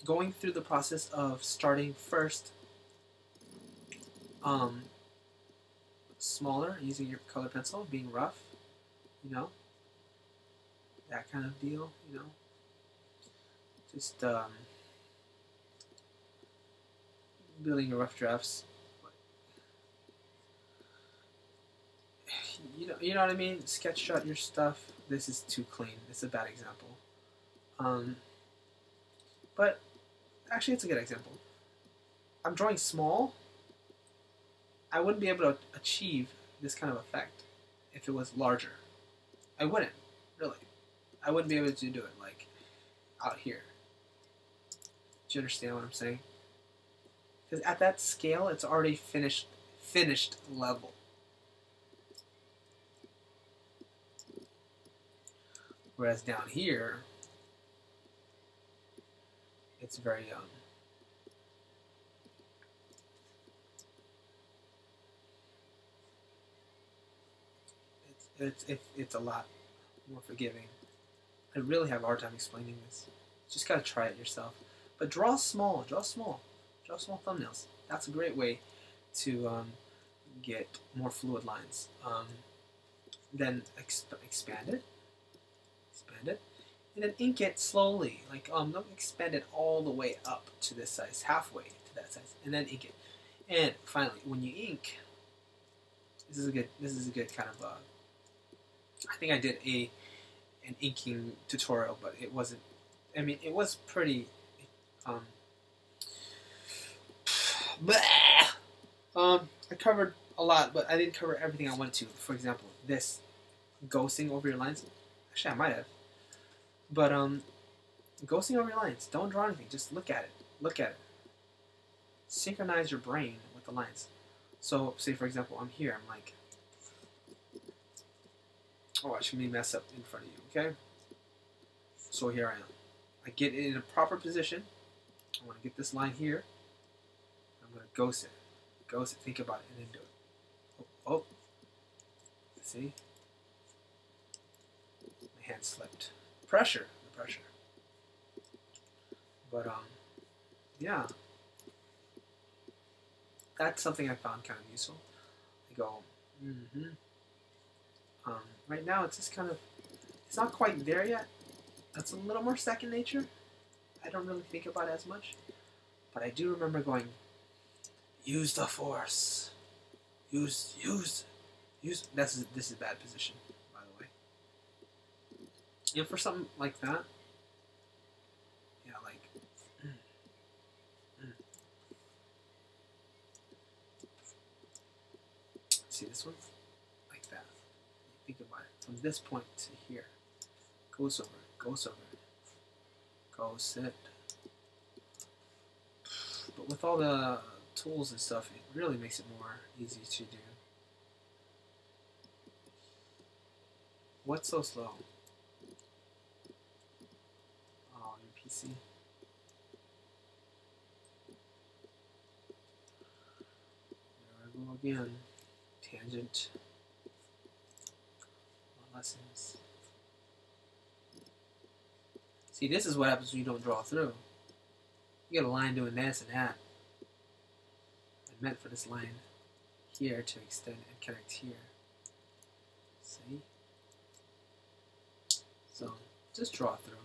Going through the process of starting first smaller, using your color pencil, being rough, you know, that kind of deal, you know, just building your rough drafts. You know what I mean? Sketch out your stuff. This is too clean. It's a bad example. But actually, it's a good example. I'm drawing small. I wouldn't be able to achieve this kind of effect if it was larger. I wouldn't, really. I wouldn't be able to do it like out here. Do you understand what I'm saying? Because at that scale, it's already finished level. Whereas down here, it's very it's a lot more forgiving. I really have a hard time explaining this. Just gotta try it yourself. But draw small, draw small thumbnails. That's a great way to get more fluid lines. Then expand it, and then ink it slowly. Like don't expand it all the way up to this size, halfway to that size, and then ink it. And finally, when you ink, this is a good kind of I think I did an inking tutorial, but it wasn't. I mean, it was pretty. I covered a lot, but I didn't cover everything I wanted to. For example, this ghosting over your lines. Actually, I might have. But ghosting over your lines. Don't draw anything. Just look at it. Look at it. Synchronize your brain with the lines. So, say for example, I'm here. I'm like, watch me mess up in front of you. Okay. So here I am. I get it in a proper position. I want to get this line here. I'm going to ghost it. Ghost it. Think about it and then do it. Oh. See? My hand slipped. Pressure. The pressure. But, yeah. That's something I found kind of useful. I go, right now it's just kind of, it's not quite there yet. That's a little more second nature. I don't really think about it as much. But I do remember going, use the force. Use. This is a bad position, by the way. You know, for something like that, yeah, like, see this one? Like that. Think about it. From this point to here. Goes over it, goes over it. Goes it. But with all the tools and stuff, it really makes it more easy to do. What's so slow? Oh, your PC. There I go again. Tangent. More lessons. See, this is what happens when you don't draw through. You get a line doing this and that. I meant for this line here to extend and connect here. See? So, just draw through.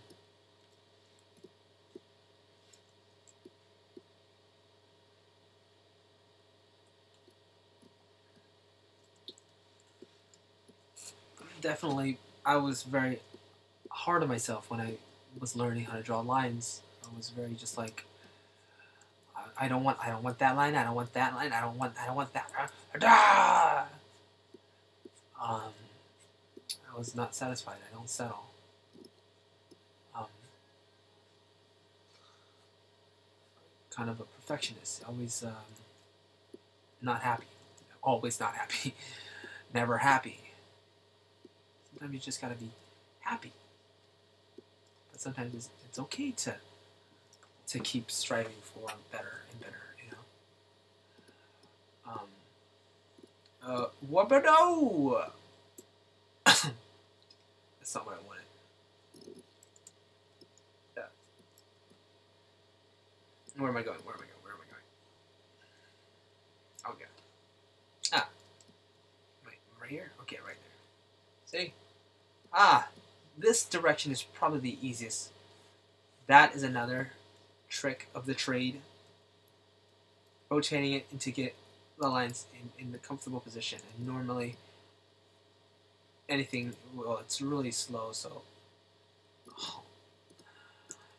Definitely, I was very hard on myself when I was learning how to draw lines. I was very just like, I don't want that line. I don't want that line. I don't want that. I was not satisfied. I don't settle. Kind of a perfectionist. Always not happy. Always not happy. Never happy. Sometimes you just gotta be happy. But sometimes it's okay to keep striving for better and better, you know. Wabado! That's not what I wanted. Yeah. Where am I going? Okay. Wait, right here? Okay, right there. See? This direction is probably the easiest. That is another trick of the trade. Rotating it to get the lines in the comfortable position. And normally, anything, well, it's really slow, so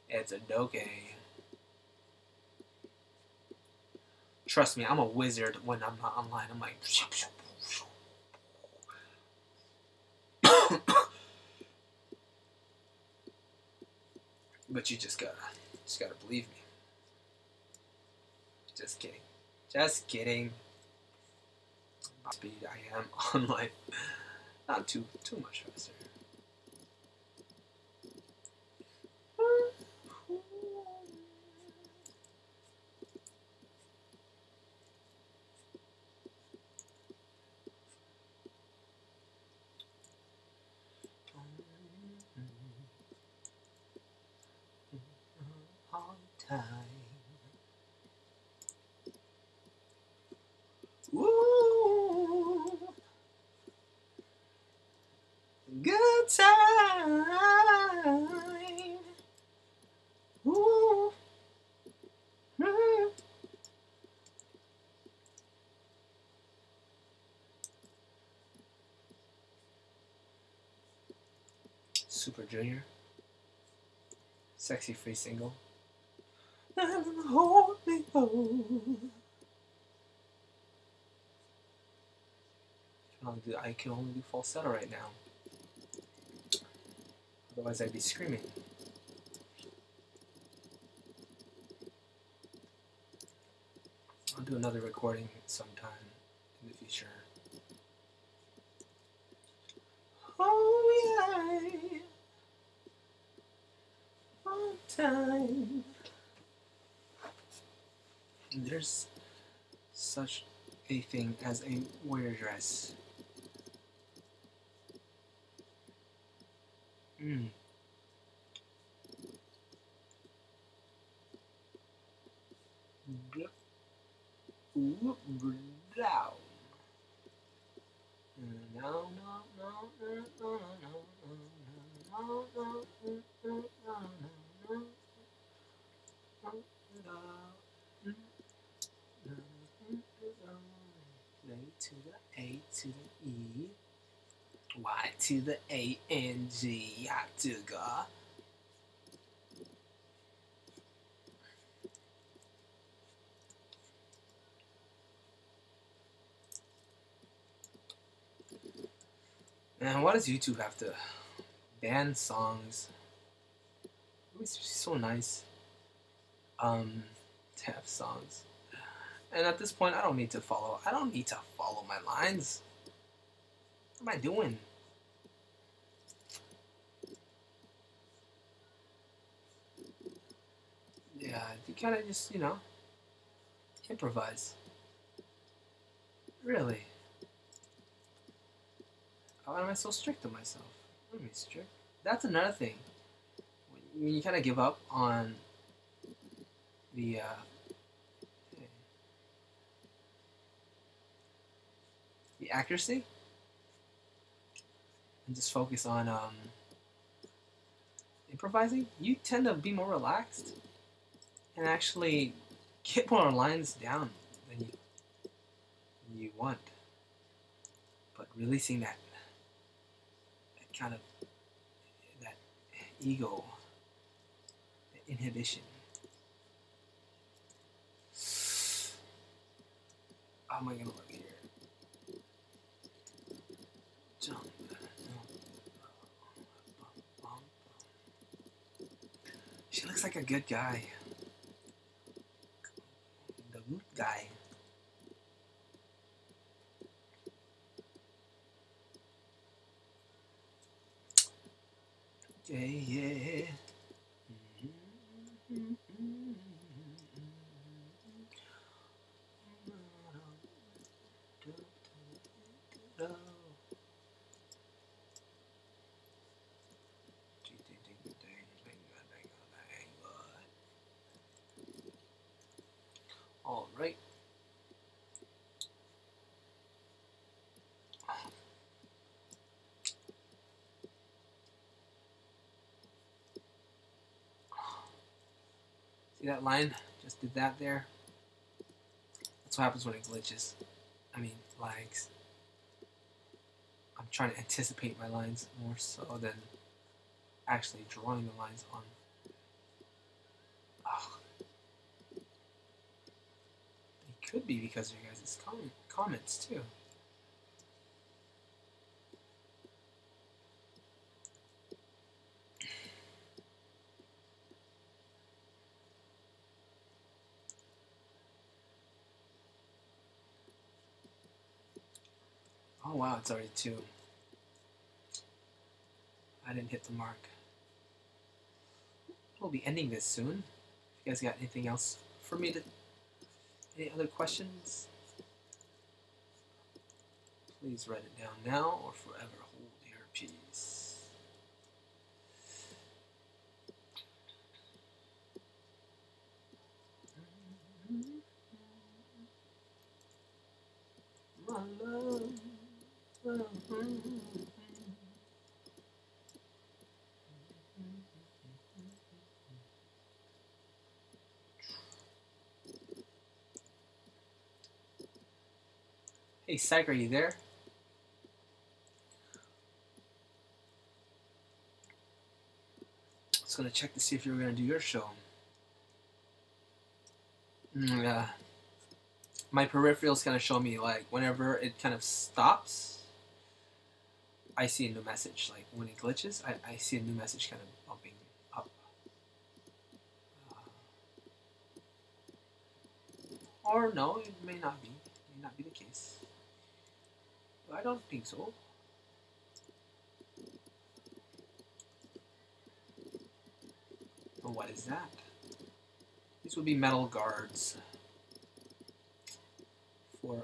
it's a doke. Trust me, I'm a wizard when I'm not online. I'm like, but you just gotta believe me. Just kidding. Speed I am online, not too much faster. On time. Ooh, good time. Ooh. Super Junior. Sexy free single. Hold me close. I can only do falsetto right now. Otherwise I'd be screaming. I'll do another recording sometime in the future. Oh yeah. On time. There's such a thing as a warrior dress. To the A to the E, Y to the A N G, Yatuga. Man, why does YouTube have to ban songs? It would be so nice to have songs. And at this point, I don't need to follow my lines. What am I doing? Yeah, you kind of just, improvise. Really? Why am I so strict on myself? Let me strict. That's another thing. When you kind of give up on the accuracy and just focus on improvising, you tend to be more relaxed and actually get more lines down than you want. But releasing that kind of that ego, that inhibition. am I gonna look here? Jump. She looks like a good guy. The good guy. Yeah. All right. See that line? Just did that there. That's what happens when it glitches. I mean, lags. I'm trying to anticipate my lines more so than actually drawing the lines on. Oh. It could be because of your guys' comments too. Oh wow, it's already 2. I didn't hit the mark. We'll be ending this soon. If you guys got anything else for me to... Any other questions? Please write it down now or forever hold your peace. My love. Hey, Psych, are you there? I was going to check to see if you were going to do your show. My peripheral's going to show me, like, whenever it kind of stops, I see a new message. Like, when it glitches, I see a new message kind of bumping up. Or no, it may not be. It may not be the case. I don't think so. Well, what is that? These would be metal guards for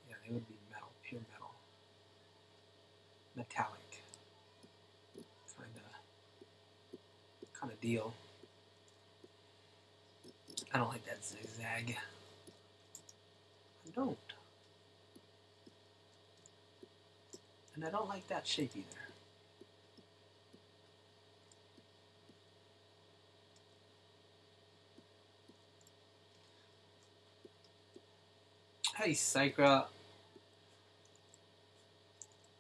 yeah, they would be metal, pure metal, metallic kind of deal. I don't like that zigzag. I don't. And I don't like that shape either. Hey, Psychra.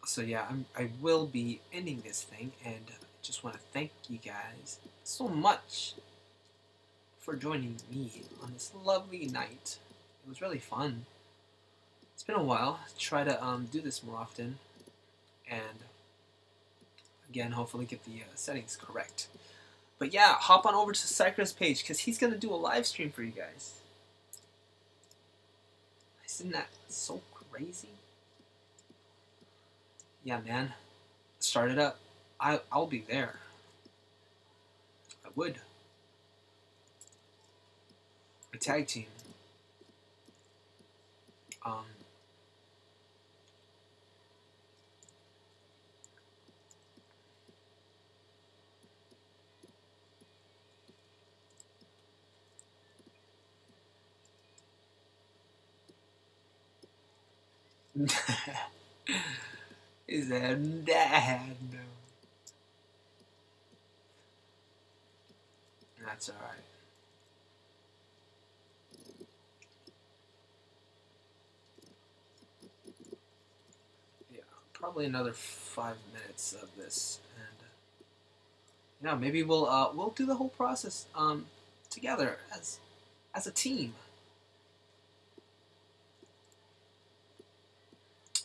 So yeah, I will be ending this thing, and I just want to thank you guys so much for joining me on this lovely night. It was really fun. It's been a while. Try to do this more often, and again, hopefully get the settings correct. But yeah, hop on over to Psychra's page because he's gonna do a live stream for you guys. Isn't that so crazy? Yeah, man. Start it up. I'll be there. I would. A tag team. Is that dad? That's alright. Yeah, probably another 5 minutes of this, and yeah, maybe we'll do the whole process together as a team.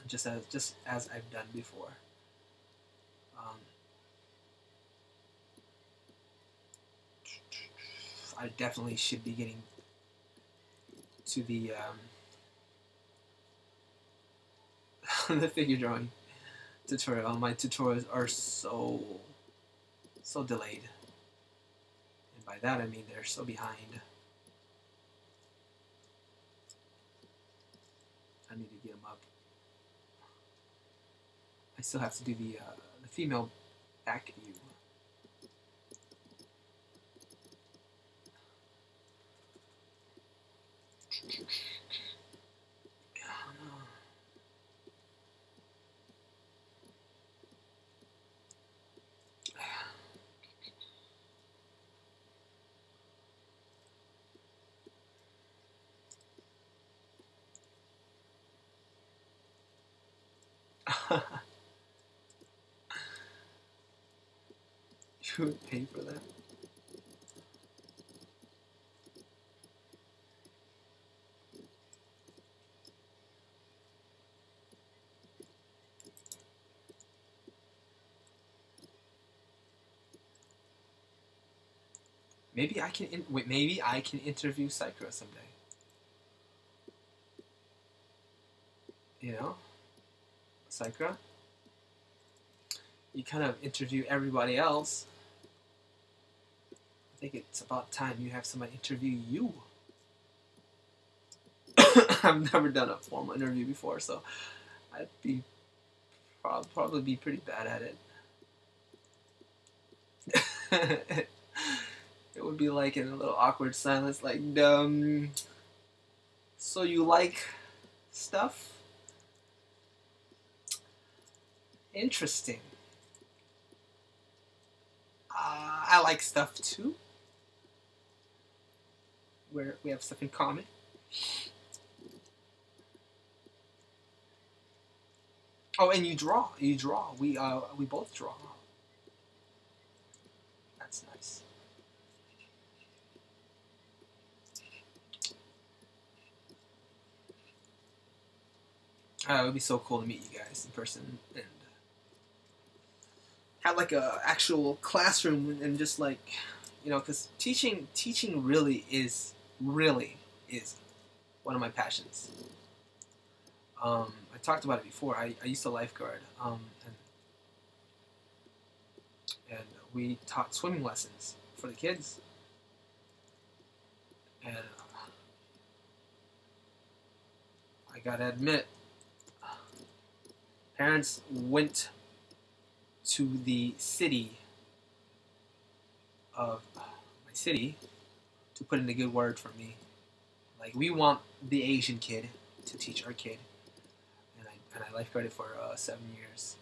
just as I've done before. I definitely should be getting to the the figure drawing tutorial. My tutorials are so delayed, and by that I mean they're so behind. I need to get them up. I still have to do the female back view. You would pay for that? Maybe I can maybe I can interview Sakura someday. You know, Sakura. You kind of interview everybody else. I think it's about time you have somebody interview you. I've never done a formal interview before, so I'd be probably be pretty bad at it. It would be like in a little awkward silence, like, so you like stuff? Interesting. I like stuff too. We have stuff in common. Oh, and you draw. You draw. We both draw. That's nice. It would be so cool to meet you guys in person and have like a actual classroom and just like, you know, because teaching really is one of my passions. I talked about it before. I used to lifeguard, and we taught swimming lessons for the kids, and I gotta admit, parents went to the city of my city to put in a good word for me. Like, we want the Asian kid to teach our kid, and I lifeguarded for 7 years.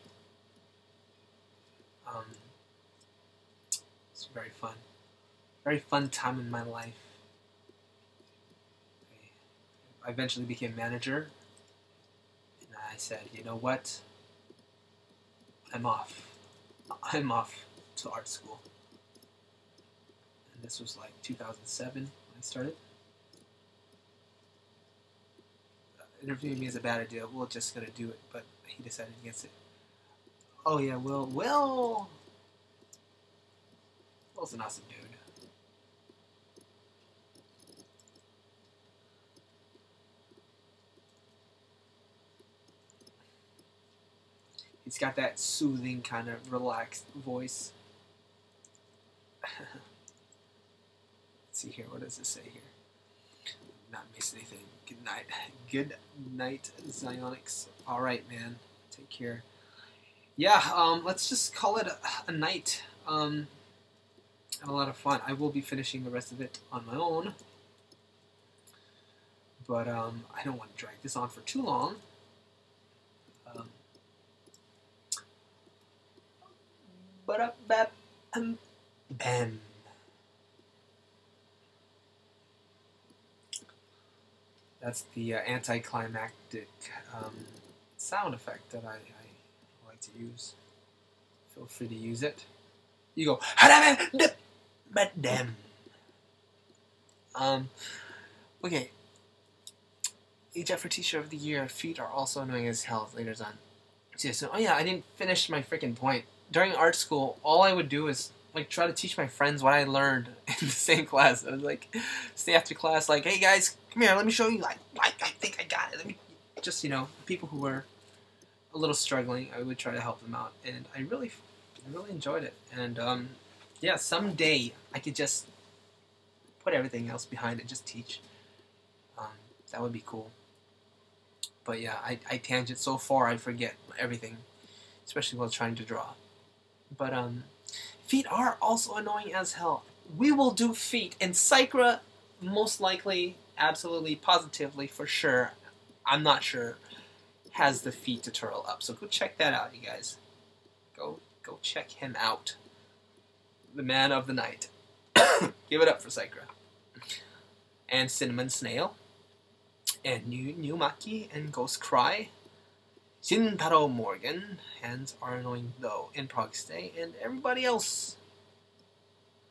It's very fun time in my life. I eventually became manager, and I said, you know what? I'm off to art school. And this was like 2007 when I started. Interviewing me is a bad idea. We're just gonna do it, but he decided against it. Oh yeah, Will's an awesome dude. He's got that soothing kind of relaxed voice. Let's see here. What does it say here? Not miss anything. Good night. Good night, Zionics. All right, man. Take care. Yeah. Let's just call it a night. Had a lot of fun. I will be finishing the rest of it on my own, but I don't want to drag this on for too long. Bam. That's the anticlimactic sound effect that I like to use. Feel free to use it. You go, okay. HF for Teacher of the Year. Feet are also annoying as hell later on. So, oh yeah, I didn't finish my freaking point. During art school, all I would do is like try to teach my friends what I learned in the same class. I would like stay after class, like, hey guys, come here, let me show you. Like, I think I got it. Let me just, you know, people who were a little struggling, I would try to help them out, and I really enjoyed it. And yeah, someday I could just put everything else behind and just teach. That would be cool. But yeah, I tangent so far I forget everything, especially while trying to draw. But feet are also annoying as hell. We will do feet, and Psychra most likely, absolutely, positively, for sure, I'm not sure, has the feet tutorial up. So go check that out, you guys. Go check him out. The man of the night. Give it up for Psychra. And Cinnamon Snail. And New Maki and Ghost Cry. Shintaro Morgan. Hands are annoying though. In Prague Stay. And everybody else.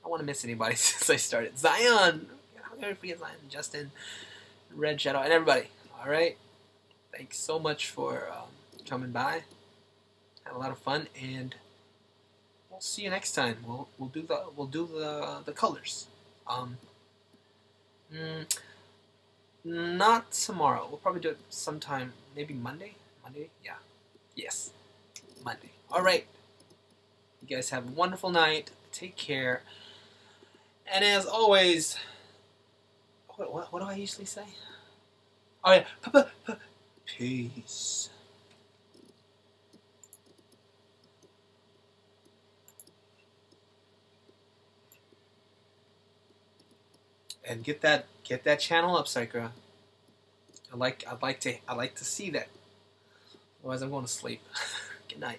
I don't want to miss anybody since I started. Zion! How can I forget Zion? Justin. Red Shadow. And everybody. Alright? Thanks so much for coming by. Had a lot of fun, and we'll see you next time. We'll do the colors. Not tomorrow. We'll probably do it sometime. Maybe Monday. Monday? Yeah. Yes. Monday. All right. You guys have a wonderful night. Take care. And as always, what do I usually say? Oh yeah. Peace. And get that channel up, Psychra. I'd like to see that. Otherwise, I'm going to sleep. Good night.